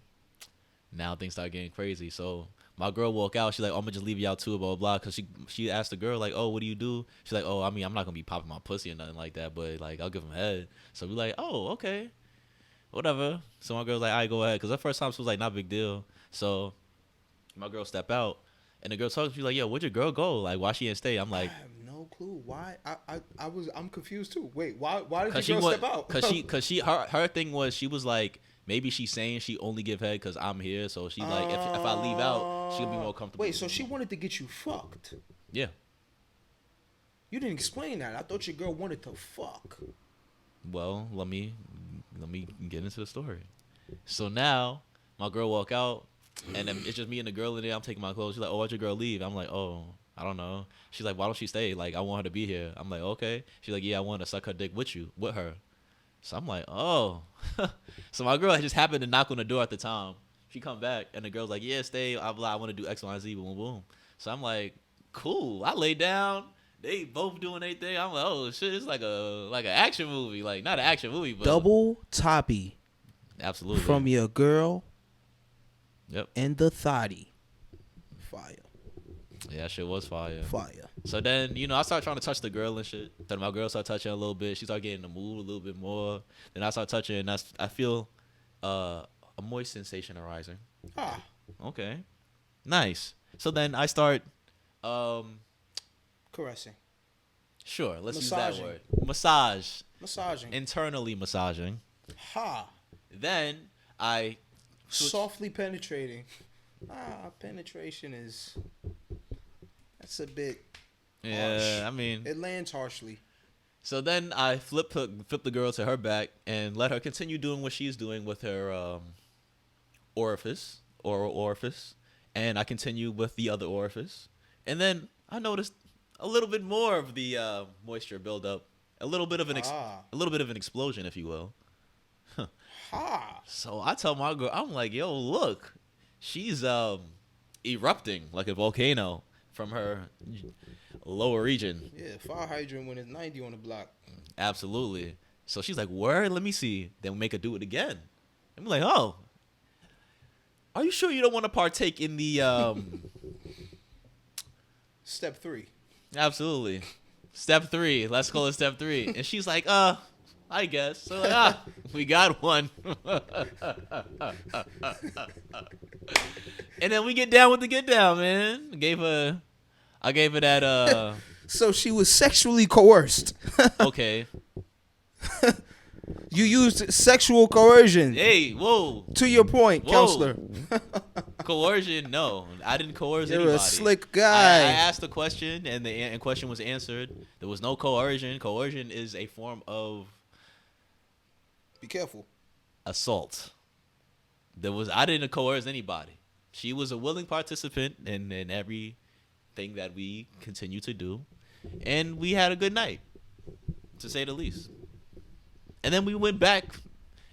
Now things start getting crazy. So my girl walk out. She's like, "Oh, I'm gonna just leave you out too," blah blah blah. Cause she asked the girl like, "Oh, what do you do?" She's like, "Oh, I mean, I'm not gonna be popping my pussy or nothing like that, but like I'll give him head." So we like, "Oh, okay, whatever." So my girl's like, "All right, go ahead." Cause the first time she was like, "Not a big deal." So my girl step out, and the girl talks to me like, "Yo, where'd your girl go? Like, why she didn't stay?" I'm like, I have no clue why. I'm confused too. Wait, why did Cause your girl she step out? cause her thing was she was like, maybe she's saying she only give head because I'm here, so she like if I leave out, she'll be more comfortable. Wait, so she wanted to get you fucked? Yeah. You didn't explain that. I thought your girl wanted to fuck. Well, let me get into the story. So now my girl walk out, and then it's just me and the girl in there. I'm taking my clothes. She's like, "Oh, why'd your girl leave?" I'm like, "Oh, I don't know." She's like, "Why don't she stay? Like, I want her to be here." I'm like, "Okay." She's like, "Yeah, I want to suck her dick with her." So I'm like, "Oh." So my girl just happened to knock on the door at the time. She come back, and the girl's like, "Yeah, stay. I want to do X, Y, and Z." Boom, boom. So I'm like, "Cool." I lay down. They both doing their thing. I'm like, "Oh shit!" It's like an action movie. Like not an action movie, but Double toppy absolutely from your girl. Yep. And the thotty. Fire. Yeah, that shit was fire. Fire. So then, I started trying to touch the girl and shit. Then my girl started touching a little bit. She started getting in the mood a little bit more. Then I started touching, and I feel a moist sensation arising. Ah. Okay. Nice. So then I start, Caressing. sure, let's Massaging. use that word. Massaging. Internally massaging. Ha. Then I Softly penetrating. Penetration is... That's a bit... Yeah, harsh. I mean... It lands harshly. So then I flip the girl to her back and let her continue doing what she's doing with her oral orifice, and I continue with the other orifice. And then I noticed a little bit more of the moisture buildup, a little bit of an explosion, if you will. So I tell my girl, I'm like, yo, look, she's erupting like a volcano from her lower region. Yeah, fire hydrant when it's 90 on the block. Absolutely. So she's like, word, let me see. Then we make her do it again. I'm like, oh, are you sure you don't want to partake in the Step 3. Absolutely. Step 3. Let's call it step 3. And she's like, I guess. So like, we got one. And then we get down with the get down, man. I gave her that So she was sexually coerced. okay. You used sexual coercion. Hey, whoa. To your point, Whoa. counselor. Coercion? No, I didn't coerce You're anybody. a slick guy. I asked a question, and the question was answered. There was no coercion. Coercion is a form of Be careful. assault. I didn't coerce anybody. She was a willing participant in everything that we continue to do, and we had a good night, to say the least. And then we went back,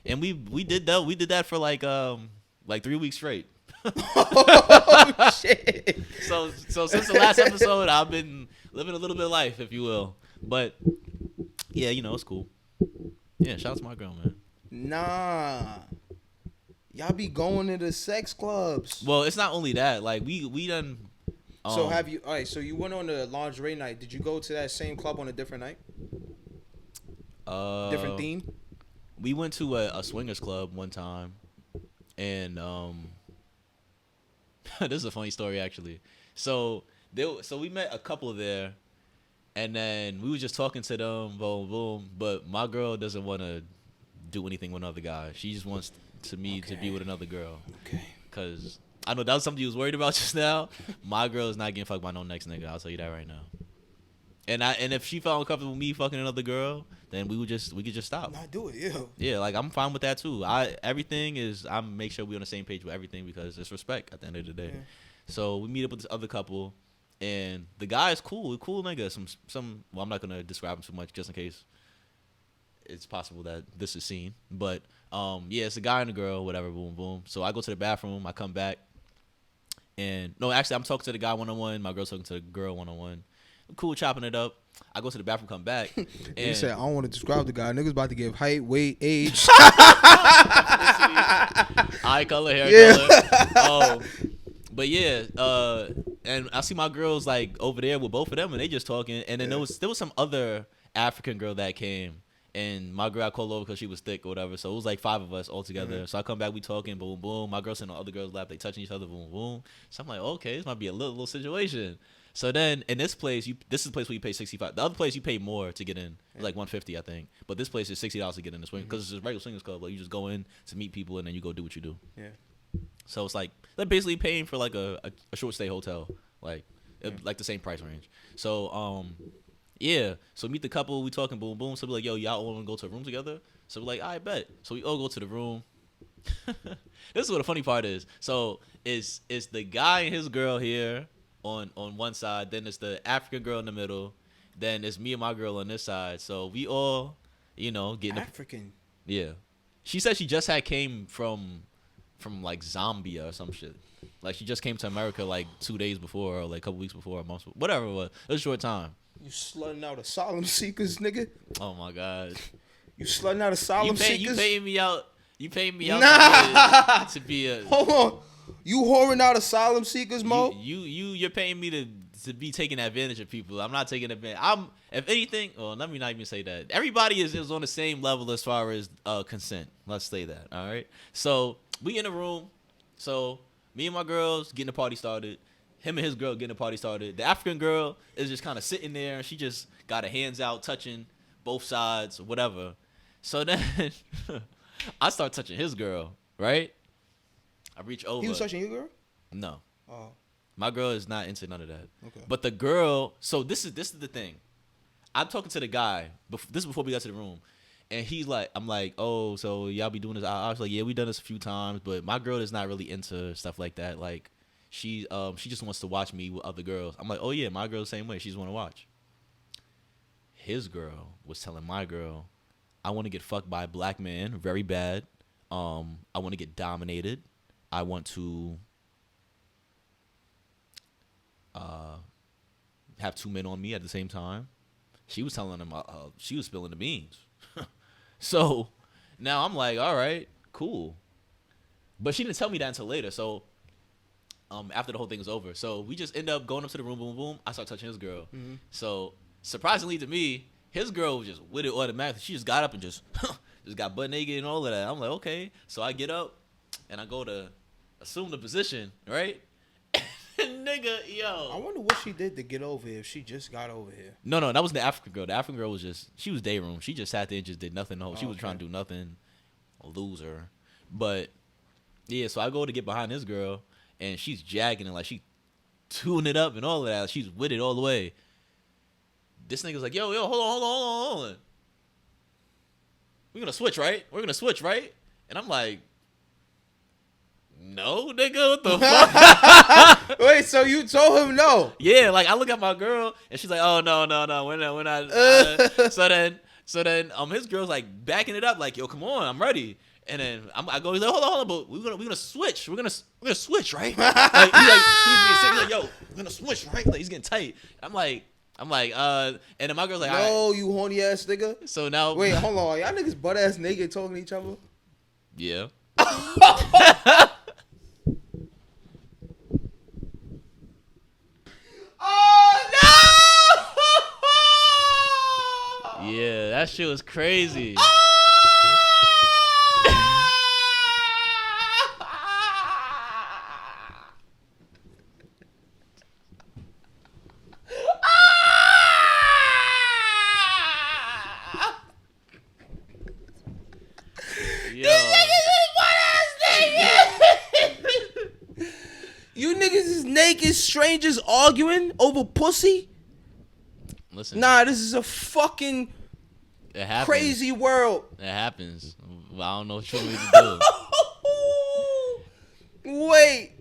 and we did that for like 3 weeks straight. Oh shit! So since the last episode, I've been living a little bit of life, if you will. But yeah, it's cool. Yeah, shout out to my girl, man. Nah, y'all be going to the sex clubs. Well, it's not only that. Like we done. So have you? All right. So you went on the lingerie night. Did you go to that same club on a different night? Different theme. We went to a swingers club one time, and this is a funny story actually. So we met a couple there, and then we were just talking to them, boom, boom. But my girl doesn't want to do anything with another guy. She just wants to be with another girl. Okay. Cause I know that was something you was worried about just now. My girl is not getting fucked by no next nigga. I'll tell you that right now. And if she felt uncomfortable with me fucking another girl, then we could just stop. Not do it, yeah. Yeah, like I'm fine with that too. I make sure we're on the same page with everything because it's respect at the end of the day. Yeah. So we meet up with this other couple, and the guy is cool nigga. Some well, I'm not gonna describe him too much just in case it's possible that this is seen. But yeah, it's a guy and a girl, whatever, boom, boom. So I go to the bathroom, I come back, and no, actually I'm talking to the guy one-on-one, my girl's talking to the girl one-on-one. Cool, chopping it up. I go to the bathroom, come back. And you said, I don't want to describe the guy. Niggas about to give height, weight, age. Eye color, hair color. But yeah, and I see my girls like over there with both of them, and they just talking. And then there was some other African girl that came, and my girl I called over because she was thick or whatever. So it was like 5 of us all together. Mm-hmm. So I come back, we talking, boom, boom. My girl sitting on other girls' lap, they touching each other, boom, boom. So I'm like, okay, this might be a little situation. So then in this place, this is the place where you pay $65. The other place you pay more to get in, like $150, I think. But this place is $60 to get in the swing because it's a regular swingers club. Like you just go in to meet people and then you go do what you do. Yeah. So it's like they're basically paying for like a short stay hotel, like the same price range. So yeah. So meet the couple, we talking, boom boom. So we're like, yo, y'all all want to go to a room together? So we're like, I bet. So we all go to the room. This is what the funny part is. So it's the guy and his girl here. On one side, then it's the African girl in the middle, then it's me and my girl on this side. So we all, getting African. Yeah, she said she just came from like Zambia or some shit. Like she just came to America like 2 days before, or like a couple weeks before, a month, whatever it was. It was a short time. You slutting out asylum seekers, nigga. Oh my god. You slutting out asylum seekers. You paying me out. You paying me out to be a. Hold on. You whoring out asylum seekers, Mo? You're paying me to be taking advantage of people. I'm not taking advantage. If anything, well, let me not even say that. Everybody is on the same level as far as consent. Let's say that. All right. So we in a room. So me and my girls getting the party started. Him and his girl getting the party started. The African girl is just kind of sitting there, and she just got her hands out, touching both sides, or whatever. So then I start touching his girl, right? I reach over. He was touching your girl? No. Oh. My girl is not into none of that. Okay. But the girl, so this is the thing. I'm talking to the guy. This is before we got to the room. And he's like, I'm like, oh, so y'all be doing this? I was like, yeah, we done this a few times, but my girl is not really into stuff like that. Like, she just wants to watch me with other girls. I'm like, oh yeah, my girl the same way. She just want to watch. His girl was telling my girl, I want to get fucked by a black man, very bad. I want to get dominated. I want to have two men on me at the same time. She was telling him, she was spilling the beans. So now I'm like, all right, cool. But she didn't tell me that until later. So after the whole thing was over. So we just end up going up to the room, boom, boom. I start touching his girl. Mm-hmm. So surprisingly to me, his girl was just with it automatically. She just got up and just got butt naked and all of that. I'm like, okay. So I get up and I go to assume the position, right? Nigga, yo. I wonder what she did to get over here if she just got over here. No, that was the African girl. The African girl was she was day room. She just sat there and just did nothing. No, she was trying to do nothing. A loser. But, yeah, so I go to get behind this girl, and she's jagging and, like, she tuning it up and all of that. She's with it all the way. This nigga's like, yo, hold on. We're going to switch, right? And I'm like, no, nigga, what the fuck? Wait, so you told him no? Yeah, like I look at my girl and she's like, oh no, we're not. So then, his girl's like backing it up, like, yo, come on, I'm ready. And then I go, he's like, hold on, but we're gonna switch. We're gonna switch, right? Like, he's being serious, like, yo, we're gonna switch, right? Like he's getting tight. I'm like, and then my girl's like, no, right. you horny ass nigga. So now, wait, hold on, y'all niggas butt ass naked talking to each other? Yeah. Yeah, that shit was crazy. You niggas is naked strangers arguing over pussy? Listen. Nah, this is a fucking crazy world. It happens. I don't know what you want me to do. Wait.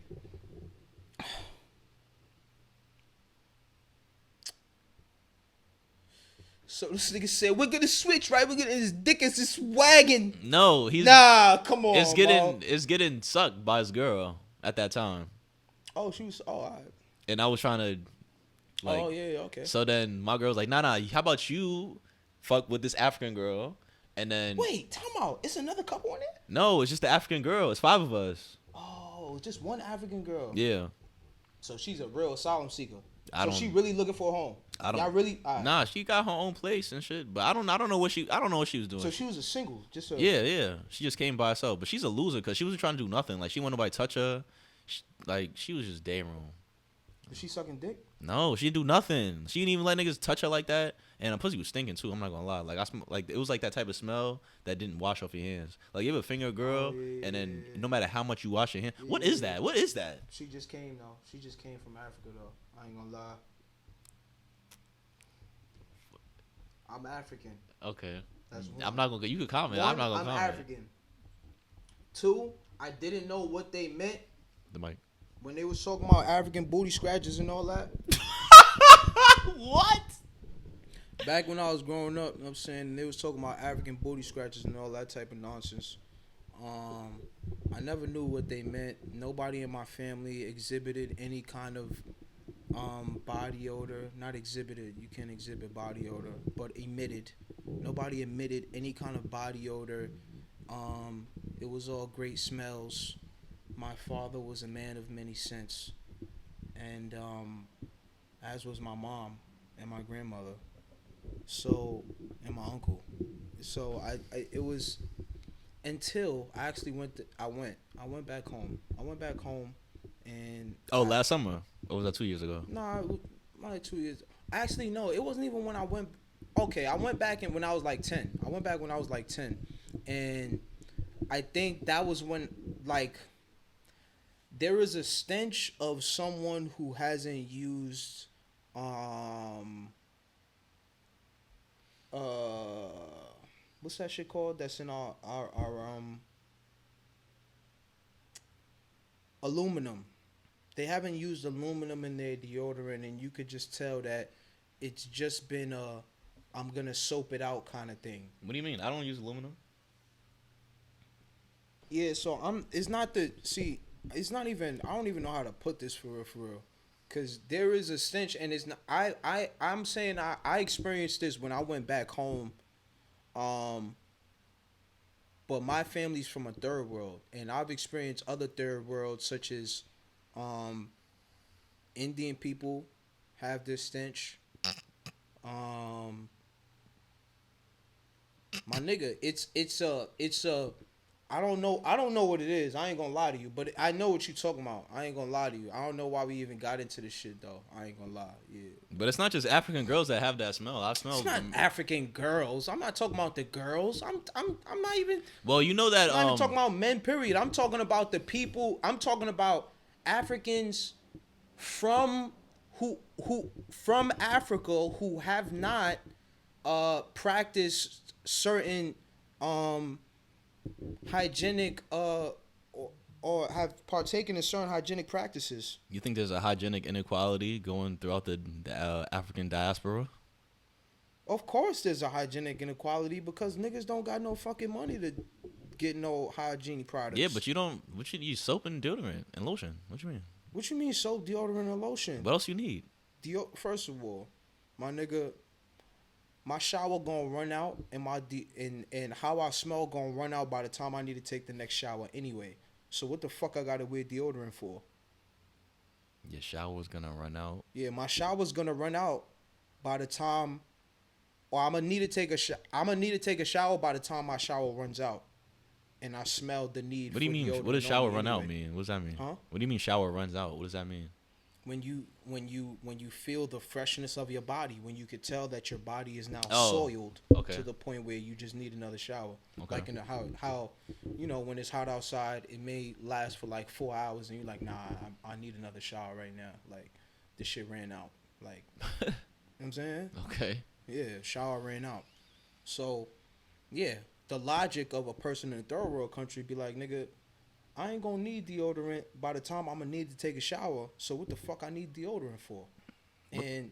So this nigga said, we're gonna switch, right? His dick is just wagging. No, come on. It's getting sucked by his girl at that time. Oh, she was all right. And I was trying to oh yeah, okay. So then my girl's like, nah, how about you fuck with this African girl? And then wait, time out. It's another couple in there? No, it's just the African girl. It's 5 of us. Oh, just one African girl. Yeah. So she's a real asylum seeker. So she really looking for a home. Y'all really? Right. Nah, she got her own place and shit. But I don't know what she was doing. So she was a single, just yeah. She just came by herself. But she's a loser because she wasn't trying to do nothing. Like she wanted nobody to touch her. She was just day room. Was she sucking dick? No, she didn't do nothing. She didn't even let niggas touch her like that. And her pussy was stinking too. I'm not gonna lie. Like it was like that type of smell that didn't wash off your hands. Like you ever finger a girl and then no matter how much you wash your hands, what is that? What is that? She just came though. She just came from Africa though. I ain't gonna lie. I'm African. Okay. That's one. I'm not gonna. You could comment. One, I'm not gonna comment. I'm African. 2, I didn't know what they meant. The mic. When they was talking about African booty scratches and all that. What? Back when I was growing up, you know what I'm saying, they was talking about African booty scratches and all that type of nonsense. I never knew what they meant. Nobody in my family exhibited any kind of body odor. Not exhibited. You can't exhibit body odor, but emitted. Nobody emitted any kind of body odor. It was all great smells. My father was a man of many scents, and as was my mom and my grandmother. So, and my uncle. So it was until I actually I went back home. I went back home, and last summer, or was that 2 years ago? Nah, like 2 years. Actually, no, it wasn't even when I went. Okay, I went back when I was like 10. I went back when I was like 10, and I think that was when like there is a stench of someone who hasn't used what's that shit called that's in our aluminum they haven't used aluminum in their deodorant, and you could just tell that it's just been a I'm gonna soap it out kind of thing. What do you mean? I don't use aluminum. Yeah, so it's not the see. It's not even. I don't even know how to put this for real, for real. Cause there is a stench, and it's not. I'm saying I experienced this when I went back home. But my family's from a third world, and I've experienced other third worlds such as, Indian people have this stench. My nigga, it's a I don't know what it is. I ain't gonna lie to you, but I know what you talking about. I ain't gonna lie to you. I don't know why we even got into this shit though. I ain't gonna lie. Yeah. But it's not just African girls that have that smell. I smell. It's not African girls. I'm not talking about the girls. I'm not even. Well, you know that. I'm not even talking about men. Period. I'm talking about the people. I'm talking about Africans from from Africa who have not practiced certain hygienic or have partaken in certain hygienic practices. You think there's a hygienic inequality going throughout the African diaspora? Of course there's a hygienic inequality because niggas don't got no fucking money to get no hygiene products. Yeah, but you don't. What you use? Soap and deodorant and lotion. What you mean? What you mean soap, deodorant, and lotion? What else you need? First of all, my nigga, my shower gonna run out, and and how I smell gonna run out by the time I need to take the next shower anyway. So what the fuck I gotta wear deodorant for? Your shower's gonna run out. Yeah, my shower's gonna run out by the time, or I'm gonna need to take a shower by the time my shower runs out, and I smell the need. What do you mean? Deodorant What does shower run anyway. out mean? What does that mean? Huh? What do you mean shower runs out? What does that mean? When you feel the freshness of your body, when you could tell that your body is now Oh, soiled okay. to the point where you just need another shower. Okay. Like in the, how when it's hot outside, it may last for like 4 hours, and you're like, nah, I need another shower right now. Like this shit ran out. Like, you know what I'm saying? Okay. Yeah, shower ran out. So, yeah, the logic of a person in a third world country be like, nigga, I ain't gonna need deodorant by the time I'm gonna need to take a shower. So what the fuck I need deodorant for? And I'm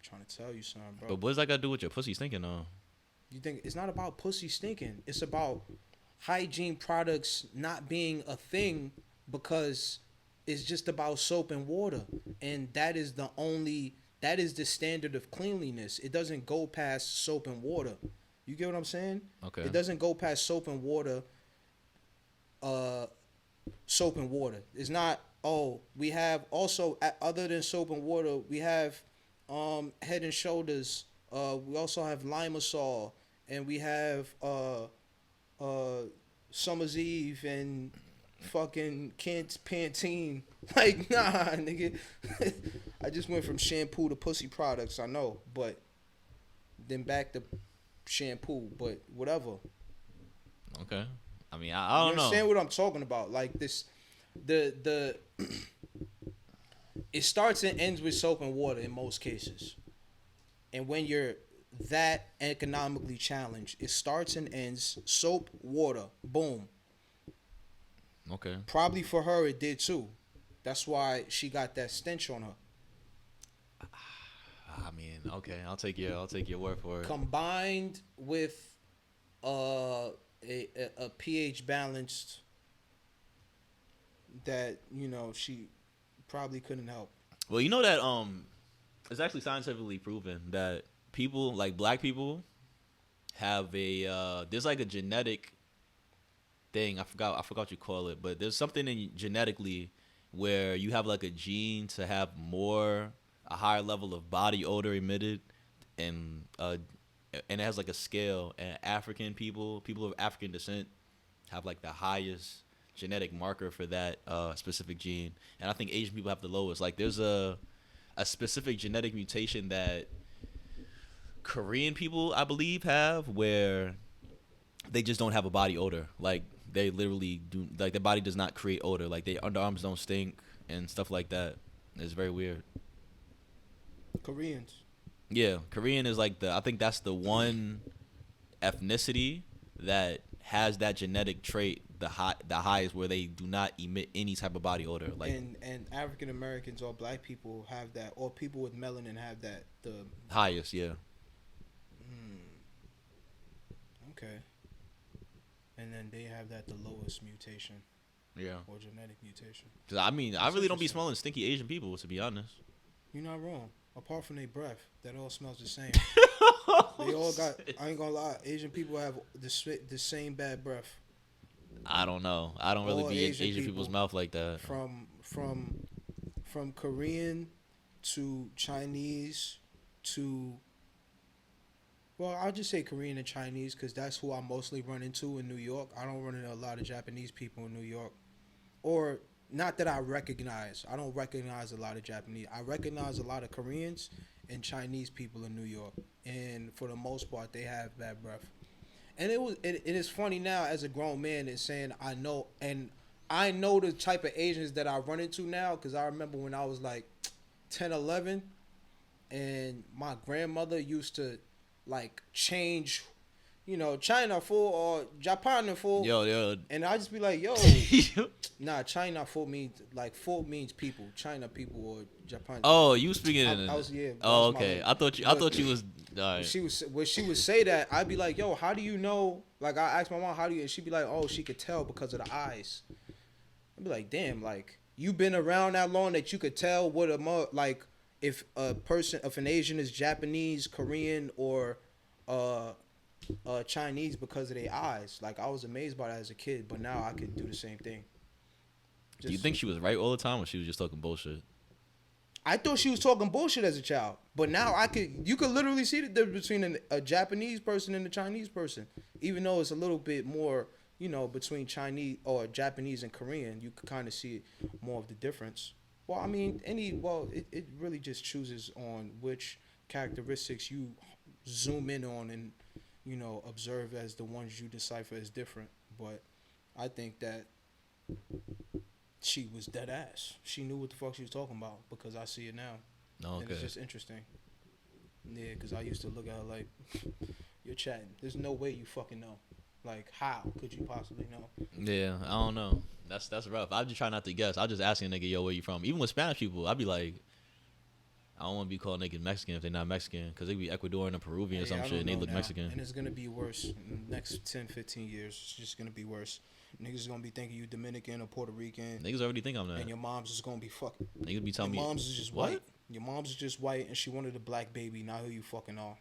trying to tell you something, bro. But what does that got to do with your pussy stinking though? You think it's not about pussy stinking? It's about hygiene products not being a thing because it's just about soap and water, and that is the standard of cleanliness. It doesn't go past soap and water. You get what I'm saying? Okay. It doesn't go past soap and water. Soap and water. It's not. Oh, we have also other than soap and water, we have Head and Shoulders. We also have Limasol, and we have Summer's Eve and fucking Kent's Pantene. Like, nah, nigga. I just went from shampoo to pussy products. I know, but then back to shampoo. But whatever. Okay. I mean, I don't know. You understand what I'm talking about? Like this, the it starts and ends with soap and water in most cases. And when you're that economically challenged, it starts and ends soap, water, boom. Okay. Probably for her it did too. That's why she got that stench on her. I mean, okay, I'll take your word for it. Combined with a pH balanced that she probably couldn't help. Well, you know that it's actually scientifically proven that people like black people have a there's like a genetic thing. I forgot what you call it, but there's something in genetically where you have like a gene to have a higher level of body odor emitted, and it has like a scale. And African people of African descent have like the highest genetic marker for that specific gene, and I think Asian people have the lowest. Like there's a specific genetic mutation that Korean people, I believe, have where they just don't have a body odor. Like they literally do, like their body does not create odor. Like their underarms don't stink and stuff like that. It's very weird. Koreans. Yeah, Korean is like I think that's the one ethnicity that has that genetic trait, the highest where they do not emit any type of body odor. Like and African Americans or black people have that, or people with melanin have that. The highest, yeah. Okay. And then they have that the lowest mutation. Yeah. Or genetic mutation. Cause I mean, I really don't be smelling stinky Asian people, to be honest. You're not wrong. Apart from their breath, that all smells the same. They all got. I ain't gonna lie. Asian people have the same bad breath. I don't know. I don't really All be in Asian Asian people's mouth like that. From Korean to Chinese to. Well, I'll just say Korean and Chinese because that's who I mostly run into in New York. I don't run into a lot of Japanese people in New York. Or, not that I recognize. I don't recognize a lot of Japanese. I recognize a lot of Koreans and Chinese people in New York. And for the most part, they have bad breath. And it is funny now as a grown man and saying I know the type of Asians that I run into now because I remember when I was like 10, 11 and my grandmother used to like change, China for or Japan for. Yo. And I just be like, yo, nah, China for means people, China people or Japan. Oh, you speaking in? Oh, okay. I thought you was. All right. She would say that, I'd be like, yo, how do you know? Like I asked my mom, how do you? And she'd be like, oh, she could tell because of the eyes. I'd be like, damn, like you been around that long that you could tell what like if an Asian is Japanese, Korean, or Chinese because of their eyes. Like I was amazed by that as a kid, but now I could do the same thing. Do you think she was right all the time, or she was just talking bullshit? I thought she was talking bullshit as a child, but now you could literally see the difference between a Japanese person and a Chinese person, even though it's a little bit more, between Chinese or Japanese and Korean. You could kind of see more of the difference. Well, I mean, it really just chooses on which characteristics you zoom in on and, observe as the ones you decipher as different. But I think that she was dead ass. She knew what the fuck she was talking about because I see it now. Okay. And it's just interesting. Yeah, because I used to look at her like, you're chatting. There's no way you fucking know. Like, how could you possibly know? Yeah, I don't know. That's rough. I just try not to guess. I just ask a nigga, yo, where you from? Even with Spanish people, I be like, I don't want to be called niggas Mexican if they're not Mexican because they be Ecuadorian or Peruvian or some shit and they look now. Mexican. And it's going to be worse in the next 10, 15 years. It's just going to be worse. Niggas is going to be thinking you Dominican or Puerto Rican. Niggas already think I'm that. And your mom's is going to be fucking. Niggas be telling me. Your mom's is just what? white. Your mom's is just white and she wanted a black baby. Now who you fucking are?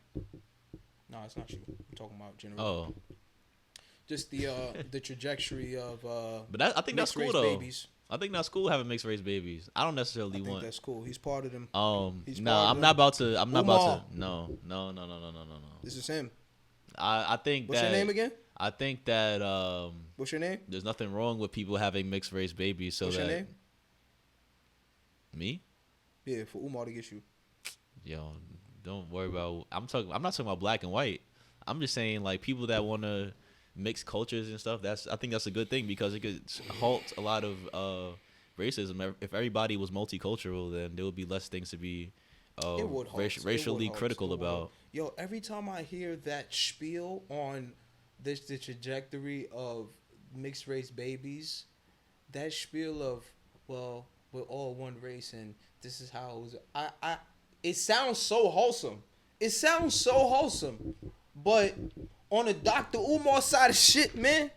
No, it's not you. I'm talking about general. Oh. Just the trajectory of but I think that's cool though. Babies. I think that's cool having mixed race babies. I don't necessarily I think want. that's cool. He's part of them. No, I'm not about to. I'm not about to. No. This is him. I think What's that. your name again? I think that. What's your name? There's nothing wrong with people having mixed race babies. So What's your name? Me? Yeah, for Umar to get you. Yo, don't worry about. I'm not talking about black and white. I'm just saying like people that want to mix cultures and stuff. I think that's a good thing because it could halt a lot of racism. If everybody was multicultural, then there would be less things to be racially critical about. Yo, every time I hear that spiel on the trajectory of mixed race babies, that spiel of, well, we're all one race and this is how it was. It sounds so wholesome. But on the Dr. Umar side of shit, man,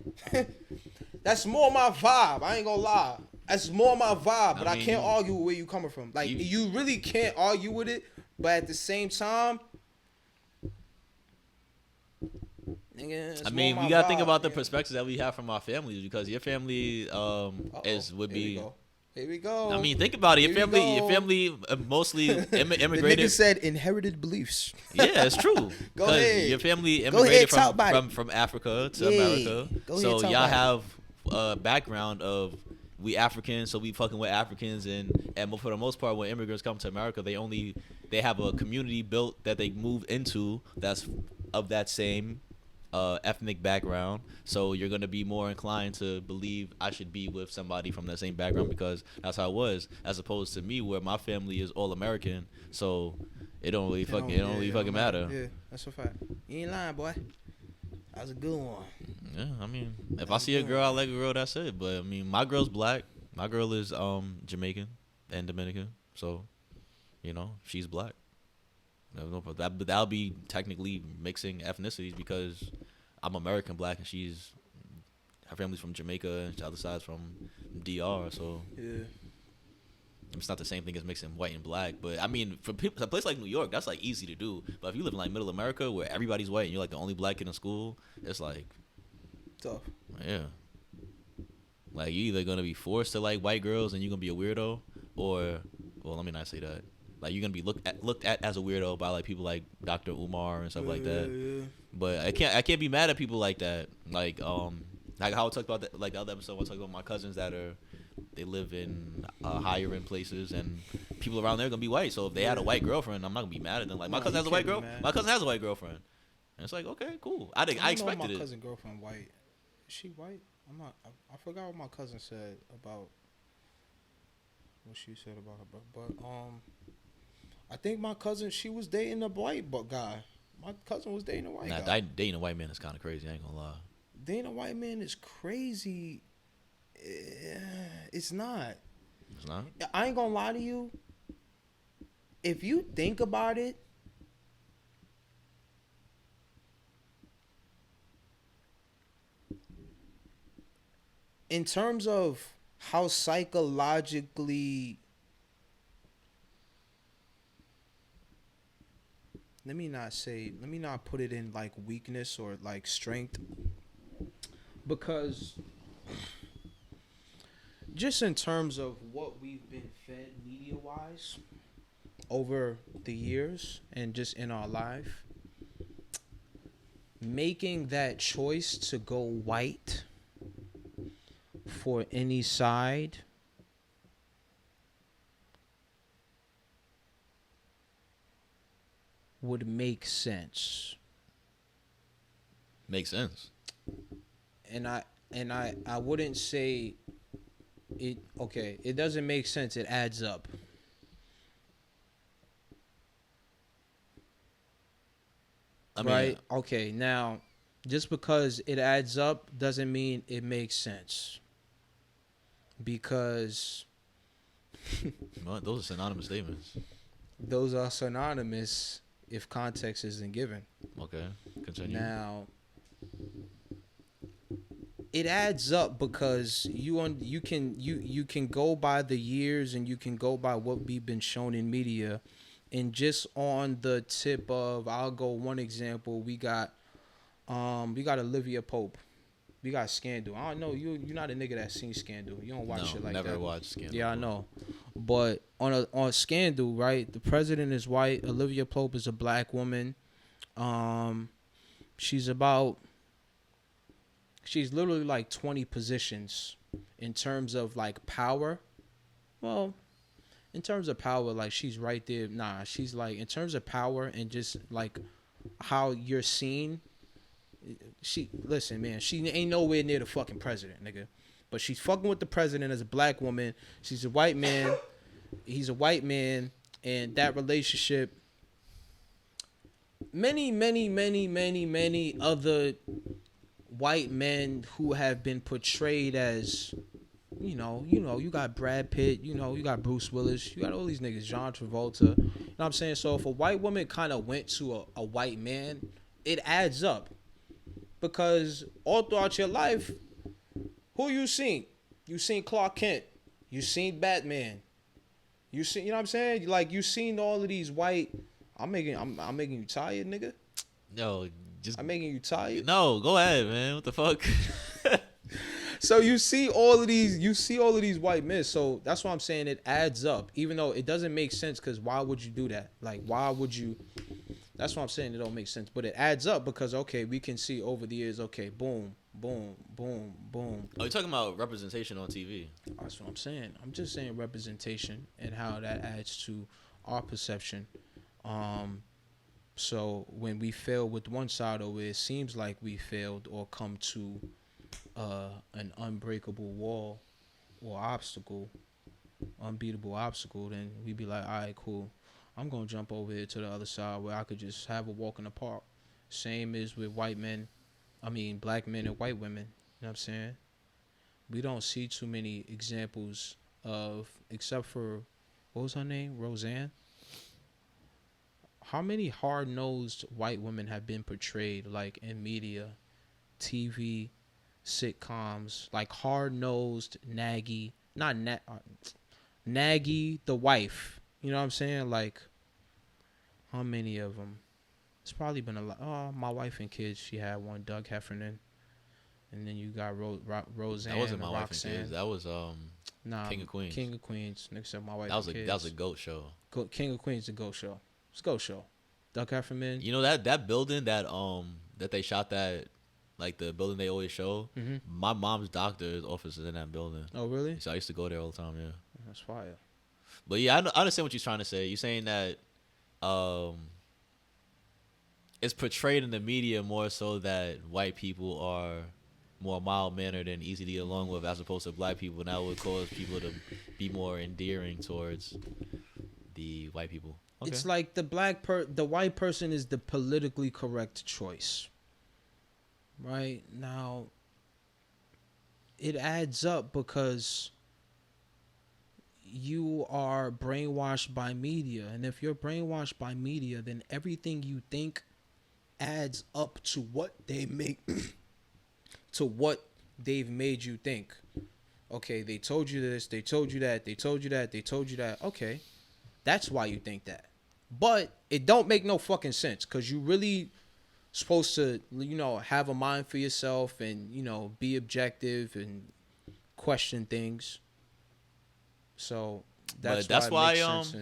that's more my vibe. I ain't gonna lie. That's more my vibe, but I can't argue with where you coming from. Like, you really can't argue with it, but at the same time, nigga, I mean, we gotta think about the perspectives that we have from our families because your family would be. Here we go. I mean, think about it. Your family mostly immigrated. The nigga said inherited beliefs. Yeah, it's true. Go ahead. Your family immigrated from Africa to America. So y'all have a background of we Africans, so we fucking with Africans, and for the most part, when immigrants come to America, they have a community built that they move into that's of that same ethnic background. So you're gonna be more inclined to believe I should be with somebody from that same background because that's how it was, as opposed to me where my family is all American. So it don't really fucking matter. Yeah, that's a fact. You ain't lying, boy. That was a good one. Yeah, I mean, if I see a girl, I like a girl. That's it. But I mean, my girl's black. My girl is Jamaican and Dominican. So she's black. But that'll be technically mixing ethnicities because I'm American black and her family's from Jamaica and the other side's from DR. So Yeah. it's not the same thing as mixing white and black. But I mean, for people, a place like New York, that's like easy to do. But if you live in like Middle America where everybody's white and you're like the only black kid in school, it's like Tough. yeah. Like you're either gonna be forced to like white girls and you're gonna be a weirdo, or well, let me not say that. Like you're gonna be looked at as a weirdo by like people like Dr. Umar and stuff like that. Yeah. But I can't be mad at people like that. Like how I talked about that, like the other episode, I talked about my cousins they live in higher end places and people around there are gonna be white. So if they had a white girlfriend, I'm not gonna be mad at them. Like my cousin has a white girl. My cousin has a white girlfriend. And it's like okay, cool. I expected it. My cousin girlfriend white. Is she white? I'm not. I forgot what my cousin said about what she said about her, but I think my cousin she was dating a white guy. My cousin was dating a white guy. Dating a white man is kind of crazy. I ain't gonna lie. Dating a white man is crazy. It's not. It's not. I ain't gonna lie to you. If you think about it, in terms of how psychologically, let me not put it in like weakness or like strength, because just in terms of what we've been fed media wise over the years and just in our life, making that choice to go white for any side would make sense. Makes sense. And I wouldn't say it okay, it doesn't make sense, it adds up. Right? Okay, now just because it adds up doesn't mean it makes sense. Because well, those are synonymous statements. Those are synonymous if context isn't given. Okay, continue. Now, it adds up because you can go by the years and you can go by what we've been shown in media, and just on the tip of, I'll go one example. We got Olivia Pope. We got Scandal. I don't know, you're not a nigga that's seen Scandal. You don't watch shit like that. Never watched Scandal. Yeah, I know. But on Scandal, right? The president is white. Olivia Pope is a black woman. She's literally like 20 positions in terms of like power. Well, in terms of power, like she's right there. Nah, she's like, in terms of power and just like how you're seen. Listen, man, she ain't nowhere near the fucking president, nigga. But she's fucking with the president as a black woman. She's a white man. He's a white man. And that relationship, many other white men who have been portrayed as, you got Brad Pitt, you got Bruce Willis, you got all these niggas, John Travolta. You know what I'm saying? So if a white woman kind of went to a white man, it adds up. Because all throughout your life, who you seen? You seen Clark Kent. You seen Batman. You seen, you know what I'm saying? Like, you seen all of these white. I'm making you tired, nigga. No, I'm making you tired. No, go ahead, man. What the fuck? So you see all of these white men. So that's why I'm saying it adds up, even though it doesn't make sense. Because why would you do that? Like, why would you? That's why I'm saying it don't make sense. But it adds up because, okay, we can see over the years, okay, boom, boom, boom, boom. Oh, you're talking about representation on TV. That's what I'm saying. I'm just saying representation and how that adds to our perception. So when we fail with one side, or it seems like we failed or come to an unbreakable wall or obstacle, unbeatable obstacle, then we be like, all right, cool. I'm going to jump over here to the other side where I could just have a walk in the park. Same is with white men. I mean, black men and white women. You know what I'm saying? We don't see too many examples of, except for, what was her name? Roseanne? How many hard-nosed white women have been portrayed, like, in media, TV, sitcoms, like hard-nosed, naggy, not naggy, the wife. You know what I'm saying? Like, how many of them? It's probably been a lot. Oh, My Wife and Kids. She had one, Doug Heffernan, and then you got Roseanne. That wasn't My Wife and Roxanne. Kids. That was King of Queens. King of Queens. Next to My Wife. That was and Kids. That was a GOAT show. King of Queens, the GOAT show. It's a GOAT show. Doug Heffernan. You know that building that they shot that, like the building they always show. Mm-hmm. My mom's doctor's office is in that building. Oh really? So I used to go there all the time. Yeah. That's fire. But yeah, I understand what you're trying to say. You're saying that it's portrayed in the media more so that white people are more mild-mannered and easy to get along with, as opposed to black people. And that would cause people to be more endearing towards the white people. Okay. It's like the white person is the politically correct choice. Right? Now, it adds up because you are brainwashed by media. And if you're brainwashed by media, then everything you think adds up to what they make to what they've made you think. Okay, they told you this, they told you that, they told you that, they told you that. Okay, that's why you think that. But it don't make no fucking sense, because you really supposed to, have a mind for yourself and, be objective and question things. So that's why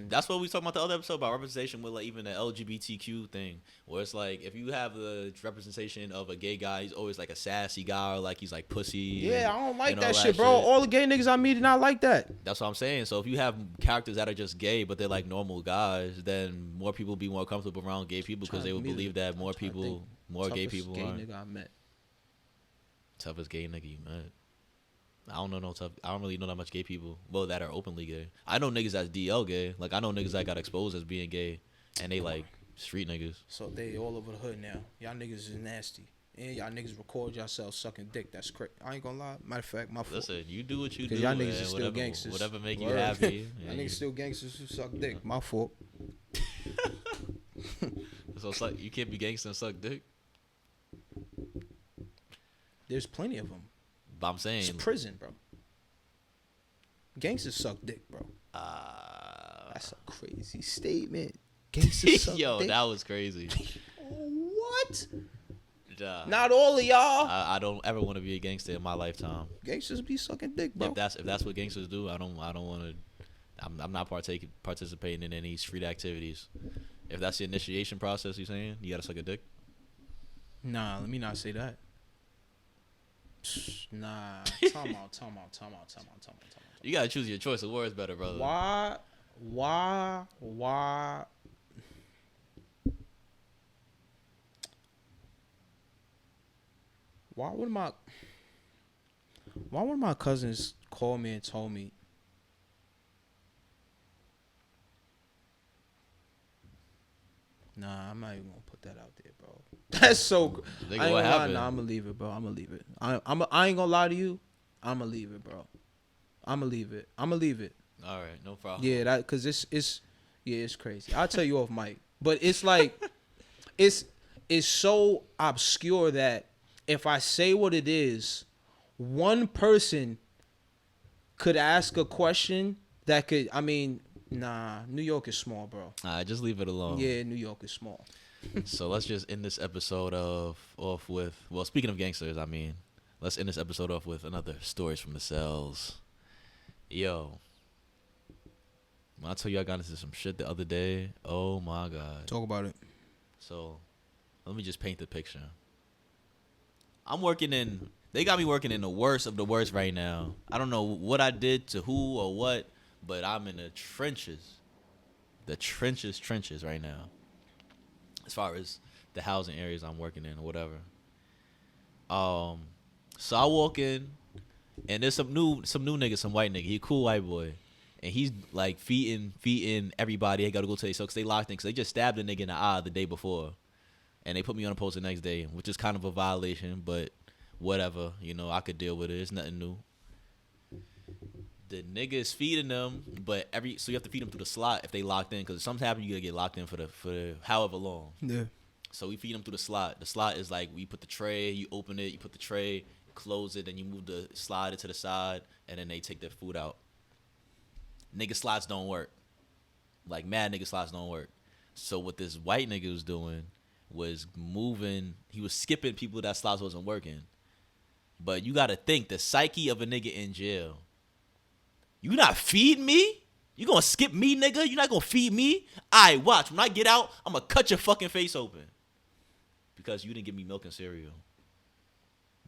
that's what we talked about the other episode about representation with, like, even the LGBTQ thing, where it's like if you have the representation of a gay guy, he's always like a sassy guy, or like he's like pussy. Yeah, I don't like that shit, bro. All the gay niggas I meet are not like that. That's what I'm saying. So if you have characters that are just gay but they're like normal guys, then more people be more comfortable around gay people because they would believe that more gay people are. Nigga I met. Toughest gay nigga you met. I don't really know that much gay people. Well, that are openly gay. I know niggas that's DL gay. Like, I know niggas that got exposed as being gay, and they like street niggas. So they all over the hood now. Y'all niggas is nasty. And y'all niggas record yourselves sucking dick. That's crazy. I ain't gonna lie. Matter of fact, my fault. Listen, you do what you do. Y'all niggas is still gangsters. Whatever make you happy. Y'all niggas still gangsters who suck dick. My fault. So it's like you can't be gangster and suck dick. There's plenty of them. But I'm saying, it's prison, bro. Gangsters suck dick, bro. That's a crazy statement. Gangsters suck Yo, dick. that was crazy. What? Not all of y'all. I don't ever want to be a gangster in my lifetime. Gangsters be sucking dick, bro. If that's what gangsters do, I don't want to. I'm not participating in any street activities. If that's the initiation process, you saying you gotta suck a dick? Nah, let me not say that. Nah, time out. You gotta choose your choice of words better, brother. Why would my cousins call me and told me, nah, I'm not even gonna put that out there, bro. That's so. I ain't gonna lie. Nah, I'm gonna leave it, bro. I'm gonna leave it. I ain't gonna lie to you. I'm gonna leave it, bro. I'm gonna leave it. All right, no problem. Yeah, cause it's crazy. I'll tell you off mic, but it's like, it's so obscure that if I say what it is, one person could ask a question that could. I mean, nah, New York is small, bro. Just leave it alone. Yeah, New York is small. So let's just end this episode off with, well, speaking of gangsters, I mean, let's end this episode off with another Stories from the Cells. Yo, when I tell you I got into some shit the other day, oh my God. Talk about it. So let me just paint the picture. They got me working in the worst of the worst right now. I don't know what I did to who or what, but I'm in the trenches. The trenches right now. As far as the housing areas I'm working in or whatever. So I walk in, and there's some new nigga, some white nigga. He a cool white boy. And he's like feeding everybody. They got to go to their cell because they locked in because they just stabbed a nigga in the eye the day before. and they put me on a post the next day, which is kind of a violation, but whatever. I could deal with it. It's nothing new. The nigga is feeding them, but so you have to feed them through the slot if they locked in, because if something happens, you gotta get locked in for however long. Yeah. So we feed them through the slot. The slot is like we put the tray, you open it, you put the tray, close it, then you move the slider to the side, and then they take their food out. Nigga slots don't work. Like mad nigga slots don't work. So what this white nigga was doing was moving. He was skipping people that slots wasn't working. But you gotta think the psyche of a nigga in jail. You not feeding me? You gonna skip me, nigga? You not gonna feed me? Alright, watch. When I get out, I'm gonna cut your fucking face open. Because you didn't give me milk and cereal.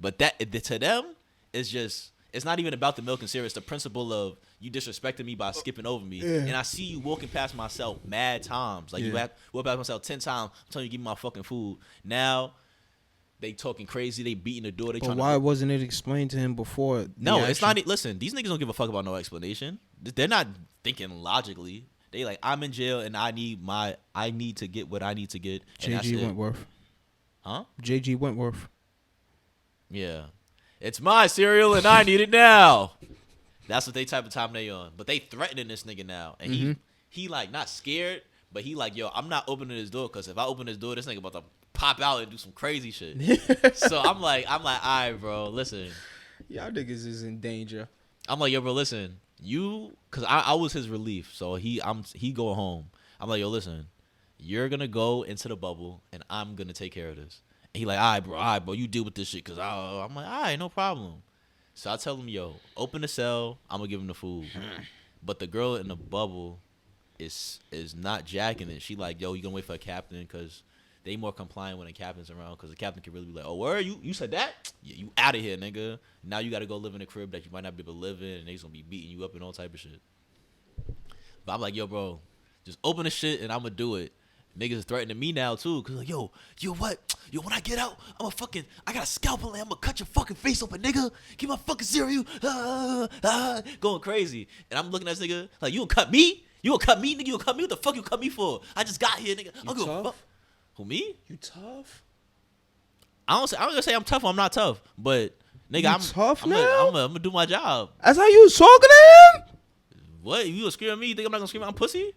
But to them, it's not even about the milk and cereal. It's the principle of you disrespecting me by skipping over me. Yeah. And I see you walking past my cell mad times. Like, you walk past my cell 10 times. I'm telling you, give me my fucking food. Now, they talking crazy. They beating the door. But why wasn't it explained to him before? No, it's not. Listen, these niggas don't give a fuck about no explanation. They're not thinking logically. They like, I'm in jail and I need to get what I need to get. JG Wentworth. Huh? JG Wentworth. Yeah. It's my cereal and I need it now. That's what they type of time they on. But they threatening this nigga now. And he like not scared, but he like, yo, I'm not opening this door, because if I open this door, this nigga about to pop out and do some crazy shit. So I'm like, all right, bro, listen. Y'all niggas is in danger. I'm like, yo, bro, listen. Because I was his relief. So he going home. I'm like, yo, listen. You're going to go into the bubble and I'm going to take care of this. And he like, all right, bro, you deal with this shit. Because I'm like, all right, no problem. So I tell him, yo, open the cell. I'm going to give him the food. But the girl in the bubble is not jacking it. She like, yo, you going to wait for a captain, because they more compliant when the captain's around, because the captain can really be like, oh, where are you? You said that? Yeah, you out of here, nigga. Now you got to go live in a crib that you might not be able to live in, and they's going to be beating you up and all type of shit. But I'm like, yo, bro, just open the shit and I'm going to do it. Niggas is threatening me now, too, because like, yo, what? Yo, when I get out, I got a scalpel and I'm going to cut your fucking face open, nigga. Give my fucking cereal. Going crazy. And I'm looking at this nigga like, you gonna cut me? You gonna cut me, nigga? You gonna cut me? What the fuck you cut me for? I just got here, nigga. You tough? Who, me? You tough? I'm gonna say I'm tough or I'm not tough, but nigga, I'm tough I'm now. I'm gonna do my job. That's how you was talking to him? What? You gonna scream at me? You think I'm not gonna scream? I'm pussy?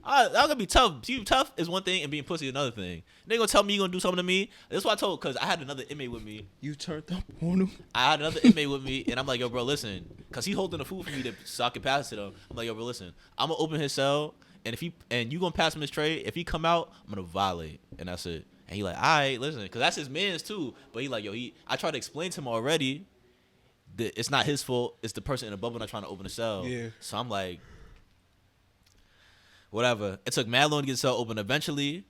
I'm gonna be tough. Being tough is one thing, and being pussy is another thing. They gonna tell me you gonna do something to me. That's what I told, because I had another inmate with me. You turned up on him? I had another inmate with me, and I'm like, yo, bro, listen, because he holding the food for me so I can pass it to him. I'm like, yo, bro, listen, I'm gonna open his cell, and you gonna pass him his tray. If he come out, I'm gonna violate, and that's it. And he like, all right, listen, because that's his man's too. But he like, yo, I tried to explain to him already that it's not his fault. It's the person in the bubble not trying to open the cell. Yeah. So I'm like, whatever. It took mad long to get the cell open. Eventually,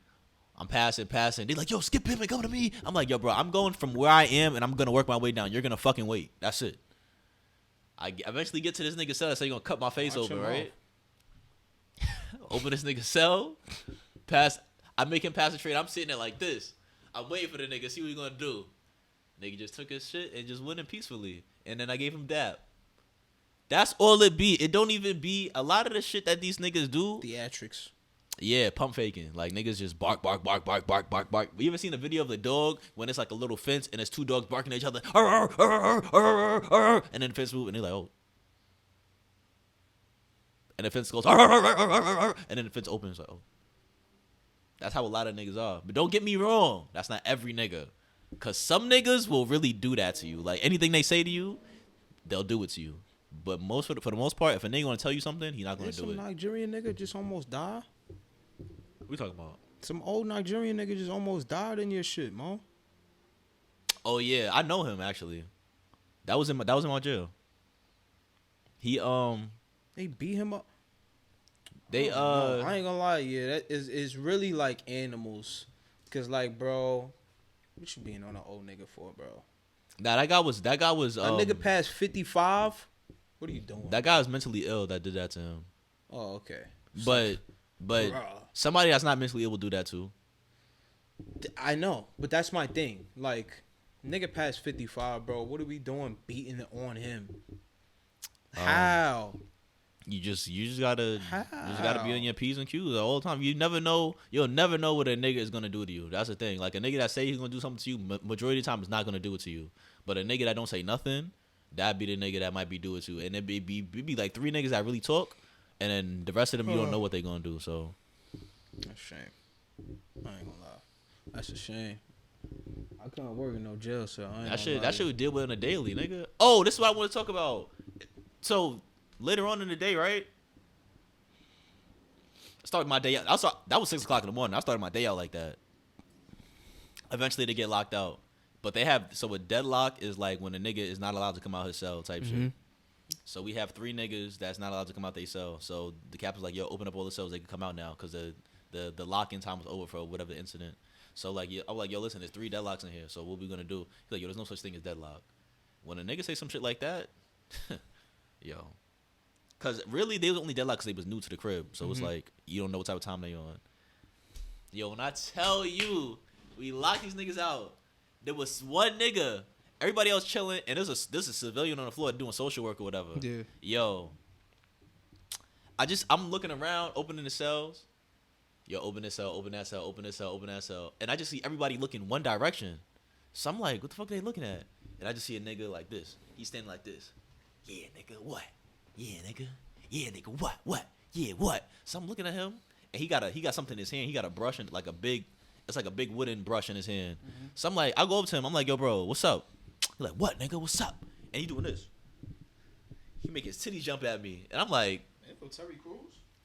I'm passing. They like, yo, skip him and come to me. I'm like, yo, bro, I'm going from where I am and I'm gonna work my way down. You're gonna fucking wait. That's it. I eventually get to this nigga cell. So you're gonna cut my face open, right? Open this nigga cell. I make him pass the trade. I'm sitting there like this. I'm waiting for the nigga, see what he gonna do. Nigga just took his shit and just went in peacefully. And then I gave him dap. That's all it be. It don't even be a lot of the shit that these niggas do. Theatrics. Yeah, pump faking. Like, niggas just bark. You ever seen a video of the dog when it's like a little fence and it's two dogs barking at each other? And then the fence moves and they're like, oh. And the fence goes, and then the fence opens like, oh. That's how a lot of niggas are. But don't get me wrong. That's not every nigga. Because some niggas will really do that to you. Like, anything they say to you, they'll do it to you. But for the most part, if a nigga want to tell you something, he not going to do it. Some Nigerian nigga just almost died. What we talking about? Some old Nigerian nigga just almost died in your shit, man. Oh, yeah. I know him, actually. That was in my jail. He, They beat him up. I ain't gonna lie, yeah, that is really like animals. Cause like, bro, what you being on an old nigga for, bro? Nah, that guy was a nigga past 55. What are you doing? That guy was mentally ill that did that to him. Oh, okay. But somebody that's not mentally ill will do that too. I know, but that's my thing. Like, nigga past 55, bro. What are we doing beating it on him? How? You just gotta be on your P's and Q's all the time. You'll never know what a nigga is gonna do to you. That's the thing. Like a nigga that say he's gonna do something to you, majority of the time is not gonna do it to you. But a nigga that don't say nothing, that be the nigga that might be do it to. And it be like 3 niggas that really talk, and then the rest of them you don't know what they gonna do. So that's a shame. I ain't gonna lie. That's a shame. I couldn't work in no jail cell. That shit would deal with on a daily, nigga. Oh, this is what I want to talk about. So later on in the day, right? I started my day out. That was 6 o'clock in the morning. I started my day out like that. Eventually, they get locked out. But they have, so a deadlock is like when a nigga is not allowed to come out his cell type shit. So we have 3 niggas that's not allowed to come out their cell. So the captain's like, yo, open up all the cells. They can come out now because the lock-in time was over for whatever the incident. So like, I'm like, yo, listen, there's 3 deadlocks in here. So what we gonna do? He's like, yo, there's no such thing as deadlock. When a nigga say some shit like that, yo. Because really, they was only deadlocked because they was new to the crib. So it's like, you don't know what type of time they on. Yo, when I tell you, we locked these niggas out. There was one nigga. Everybody else chilling. And there's a civilian on the floor doing social work or whatever. Yeah. Yo. I'm looking around, opening the cells. Yo, open this cell, open that cell, open this cell, open that cell. And I just see everybody looking one direction. So I'm like, what the fuck are they looking at? And I just see a nigga like this. He's standing like this. Yeah, nigga, what? Yeah, nigga. Yeah, nigga, what? What? Yeah, what? So I'm looking at him, and he got something in his hand. He got a brush and like a big wooden brush in his hand. So I'm like, I go up to him. I'm like, yo, bro, what's up? He's like, what, nigga? What's up? And he doing this. He make his titties jump at me, and I'm like,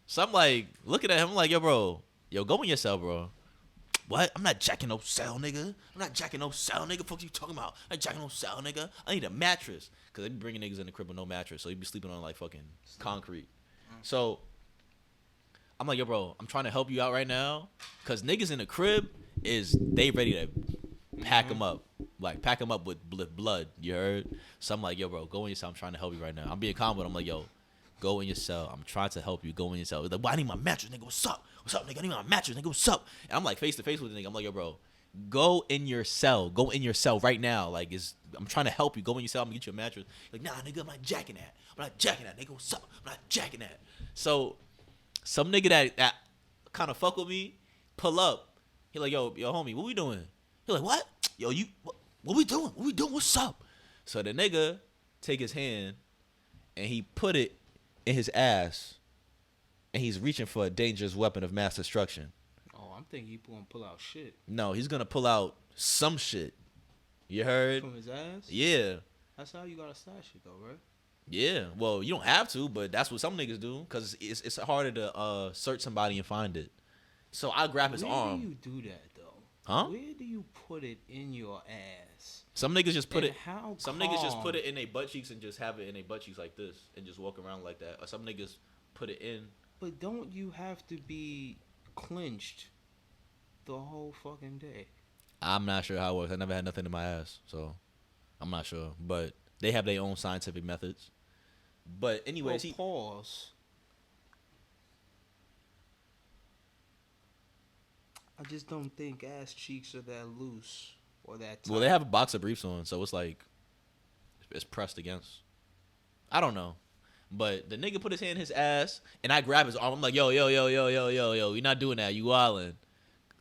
so I'm like looking at him. I'm like, yo, bro, go in your cell, bro. What? I'm not jacking no cell, nigga. I'm not jacking no cell, nigga. Fuck you talking about? I'm not jacking no cell, nigga. I need a mattress. Because they be bringing niggas in the crib with no mattress. So you be sleeping on, like, fucking concrete. So I'm like, yo, bro, I'm trying to help you out right now. Because niggas in the crib they ready to pack them up. Like, pack them up with blood. You heard? So I'm like, yo, bro, go in your cell. I'm trying to help you right now. I'm being calm with him. I'm like, yo, go in your cell. I'm trying to help you. Go in your cell. He's like, well, I need my mattress, nigga. What's up? What's up, nigga? I need my mattress, nigga. What's up? And I'm like face to face with the nigga. I'm like, yo, bro, go in your cell. Go in your cell right now. Like, I'm trying to help you. Go in your cell. I'm gonna get you a mattress. He's like, nah, nigga, I'm not jacking that. I'm not jacking that, nigga. What's up? I'm not jacking that. So some nigga that kind of fuck with me pull up. He like, yo, homie, what we doing? He like, what? Yo, what we doing? What we doing? What's up? So the nigga take his hand and he put it in his ass, and he's reaching for a dangerous weapon of mass destruction. Oh, I'm thinking he's gonna pull out shit. No, he's gonna pull out some shit. You heard? From his ass? Yeah. That's how you gotta stash it, though, right? Yeah. Well, you don't have to, but that's what some niggas do, because it's harder to search somebody and find it. So I grab his arm. Where do you do that, though? Huh? Where do you put it in your ass? Some niggas just put and it. How some niggas just put it in their butt cheeks and just have it in their butt cheeks like this and just walk around like that. Or some niggas put it in. But don't you have to be clenched the whole fucking day? I'm not sure how it works. I never had nothing in my ass, so I'm not sure. But they have their own scientific methods. But anyways, pause. I just don't think ass cheeks are that loose or that tight. Well, they have a boxer briefs on, so it's like it's pressed against. I don't know. But the nigga put his hand in his ass, and I grab his arm. I'm like, yo, you're not doing that. You wildin'.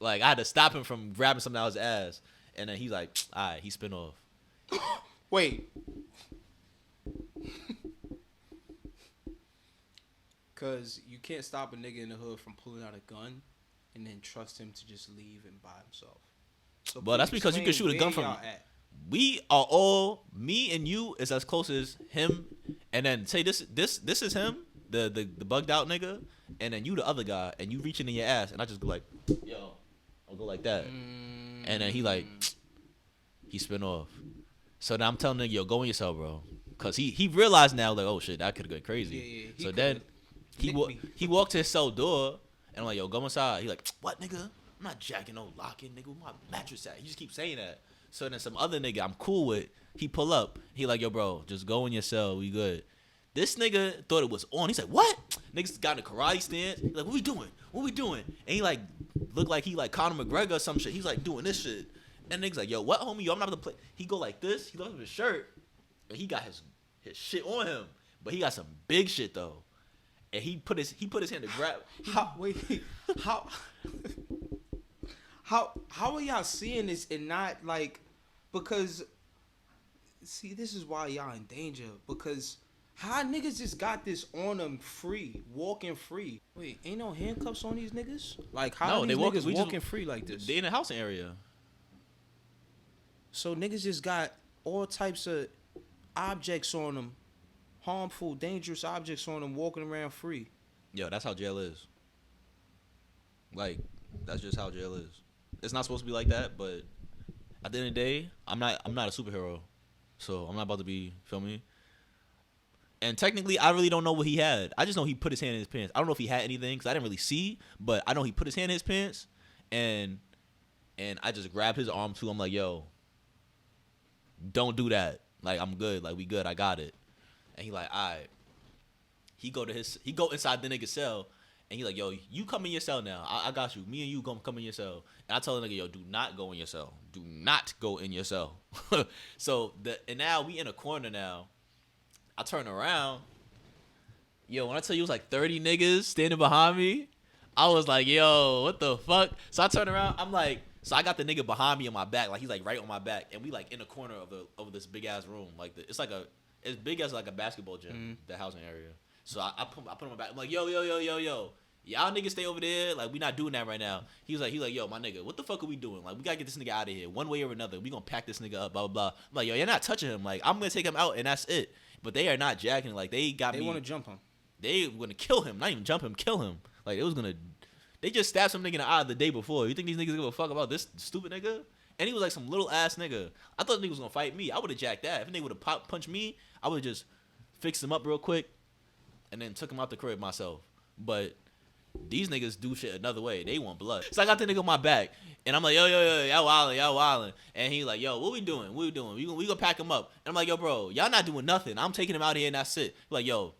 Like, I had to stop him from grabbing something out of his ass. And then he's like, all right, he spin off. Wait. Because you can't stop a nigga in the hood from pulling out a gun and then trust him to just leave and by himself. So well, that's because you can shoot a gun from. We are all, me and you is as close as him, and then say this is him, the bugged out nigga, and then you the other guy, and you reaching in your ass, and I just go like, yo, I'll go like that, and then he spin off. So now I'm telling nigga, yo, go in yourself, bro, cause he realized now like, oh shit, that could have gone crazy. Yeah, so then he walked to his cell door, and I'm like, yo, go inside. He like, what, nigga? I'm not jacking no locking, nigga. Where my mattress at? He just keep saying that. So then some other nigga I'm cool with, he pull up. He like, yo, bro, just go in your cell. We good. This nigga thought it was on. He's like, what? Niggas got in a karate stance. He's like, what we doing? What we doing? And he like, looked like he like Conor McGregor or some shit. He's like doing this shit. And niggas like, yo, what, homie? Yo, I'm not about to play. He go like this. He left his shirt. And he got his shit on him. But he got some big shit, though. and he put his hand to grab. How how are y'all seeing this and not like, because see, this is why y'all in danger, because how niggas just got this on them free, walking free. Wait, ain't no handcuffs on these niggas? Like how No, these they niggas walking free like this? They in the housing area. So niggas just got all types of objects on them, harmful, dangerous objects on them, walking around free. Yo, that's how jail is. Like, that's just how jail is. It's not supposed to be like that, but at the end of the day, I'm not a superhero, so I'm not about to be, feel me? And technically, I really don't know what he had. I just know he put his hand in his pants. I don't know if he had anything because I didn't really see, but I know he put his hand in his pants, and I just grabbed his arm too. I'm like, yo, don't do that. Like, I'm good. Like, we good. I got it. And he like, all right. He go inside the nigga's cell, and he like, yo, you come in your cell now. I got you. Me and you gonna come in your cell. And I tell the nigga, yo, do not go in your cell. Do not go in your cell. And now we in a corner now. I turn around. Yo, when I tell you it was like 30 niggas standing behind me, I was like, yo, what the fuck? So I turn around. I'm like, so I got the nigga behind me on my back. Like, he's like right on my back. And we like in the corner of this big ass room. Like, it's like as big as like a basketball gym, the housing area. So I put him on my back. I'm like, yo. Y'all niggas stay over there. Like, we not doing that right now. He like, yo, my nigga, what the fuck are we doing? Like, we gotta get this nigga out of here one way or another. We gonna pack this nigga up, blah, blah, blah. I'm like, yo, you're not touching him. Like, I'm gonna take him out and that's it. But they are not jacking. Like, they want to jump him. They were gonna kill him. Not even jump him, kill him. Like, they just stabbed some nigga in the eye the day before. You think these niggas give a fuck about this stupid nigga? And he was like some little ass nigga. I thought the nigga was gonna fight me. I would have jacked that. If a nigga would have punched me, I would have just fixed him up real quick and then took him out the crib myself. But these niggas do shit another way. They want blood. So I got the nigga on my back, and I'm like, yo, y'all wildin'. And he like, yo, what we doing? We gonna pack him up. And I'm like, yo, bro, y'all not doing nothing. I'm taking him out here and that's it. Like, yo,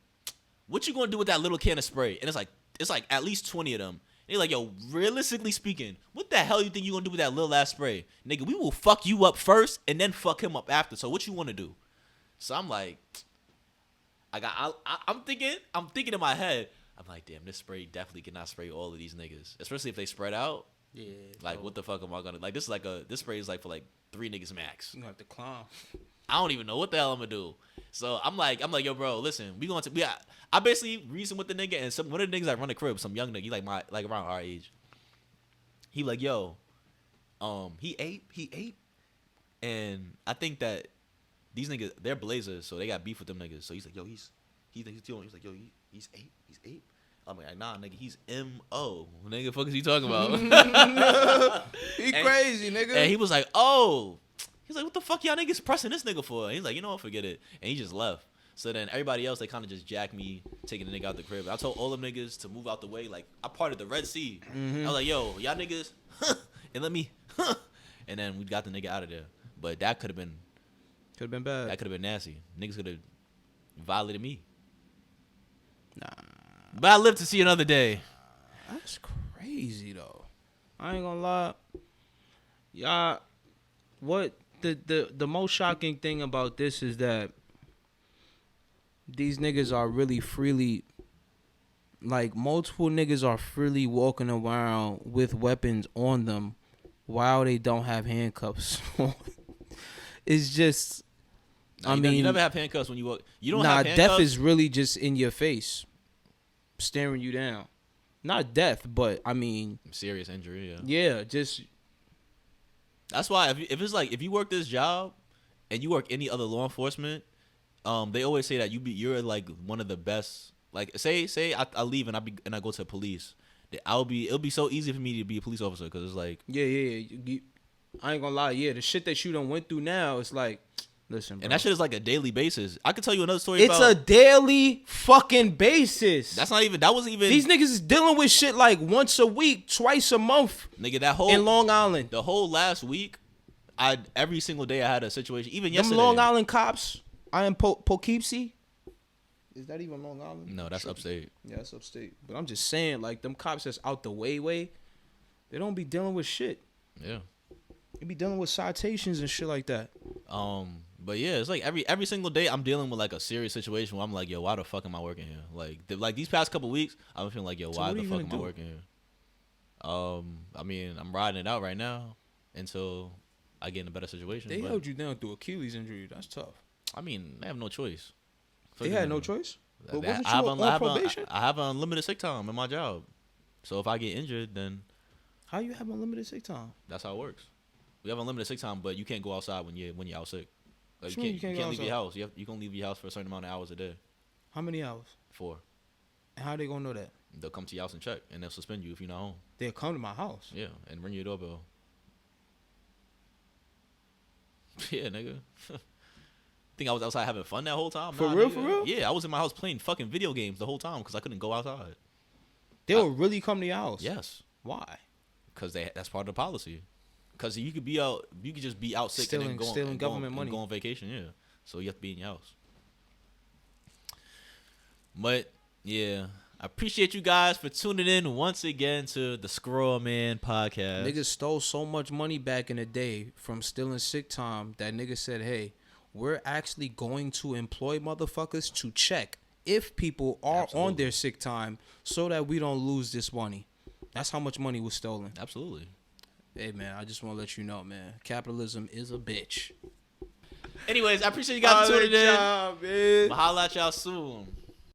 what you gonna do with that little can of spray? And it's like at least 20 of them. And he like, yo, realistically speaking, what the hell you think you gonna do with that little ass spray? Nigga, we will fuck you up first and then fuck him up after. So what you wanna do? So I'm like, I'm thinking in my head, I'm like, damn, this spray definitely cannot spray all of these niggas, especially if they spread out. Yeah. Like, what the fuck am I gonna like? This spray is like for like 3 niggas max. You gonna have to climb. I don't even know what the hell I'm gonna do. So I'm like, yo, bro, listen, I basically reasoned with the nigga, and one of the niggas that run the crib, some young nigga, he like around our age. He like, yo, he ate, and I think that these niggas, they're blazers, so they got beef with them niggas. So he's like, yo, he's like, yo, he's ape. I'm like, nah, nigga, he's M.O. Nigga, fuck is he talking about? He crazy, nigga. And he was like, oh. He's like, what the fuck y'all niggas pressing this nigga for? And he's like, you know what, forget it. And he just left. So then everybody else, they kind of just jacked me, taking the nigga out the crib. I told all them niggas to move out the way. Like, I parted the Red Sea. I was like, yo, y'all niggas, and let me, and then we got the nigga out of there. But that could have been bad. That could have been nasty. Niggas could have violated me. Nah. But I live to see another day. That's crazy though. I ain't gonna lie. Y'all, what the most shocking thing about this is that these niggas are really freely, like, multiple niggas are freely walking around with weapons on them while they don't have handcuffs on. It's just, Nah, you never have handcuffs when you walk. You don't have handcuffs. Death is really just in your face, staring you down. Not death, but I mean serious injury. Yeah, just. That's why if it's like if you work this job and you work any other law enforcement, they always say that you're like one of the best. Like say I leave and I go to police, it'll be so easy for me to be a police officer because it's like yeah. I ain't gonna lie, the shit that you done went through now, it's like, listen, bro. And that shit is like a daily basis. I could tell you another story. It's a daily fucking basis. That wasn't even. These niggas is dealing with shit like once a week, twice a month. Nigga, that whole in Long Island. The whole last week, every single day I had a situation. Even yesterday. Them Long Island cops. I am Poughkeepsie. Is that even Long Island? No, that's upstate. Yeah, that's upstate. But I'm just saying, like, them cops that's out the way, they don't be dealing with shit. Yeah. They be dealing with citations and shit like that. But yeah, it's like every single day I'm dealing with like a serious situation where I'm like, yo, why the fuck am I working here? Like these past couple weeks, I'm feeling like, yo, why the fuck am I working here? I mean, I'm riding it out right now until I get in a better situation. They held you down through Achilles injury. That's tough. I mean, they have no choice. They had no choice. But wasn't you on probation? I have unlimited sick time in my job. So if I get injured, then how you have unlimited sick time? That's how it works. We have unlimited sick time, but you can't go outside when you're out sick. Like, you can't leave your house. You can leave your house for a certain amount of hours a day. How many hours? 4. And how they gonna know that? They'll come to your house and check, and they'll suspend you if you're not home. They'll come to my house. Yeah, and ring your doorbell. Yeah, nigga. Think I was outside having fun that whole time? For real? Yeah, I was in my house playing fucking video games the whole time because I couldn't go outside. They will really come to your house? Yes. Why? Because that's part of the policy. Because you could just be out sick stealing government money, go on vacation. Yeah, so you have to be in your house. But yeah, I appreciate you guys for tuning in once again to the Scroll Man podcast. Niggas stole so much money back in the day from stealing sick time that niggas said, hey, we're actually going to employ motherfuckers to check if people are on their sick time so that we don't lose this money. That's how much money was stolen. Absolutely. Hey, man, I just want to let you know, man, capitalism is a bitch. Anyways, I appreciate you guys for tuning in. I'll holla at y'all soon.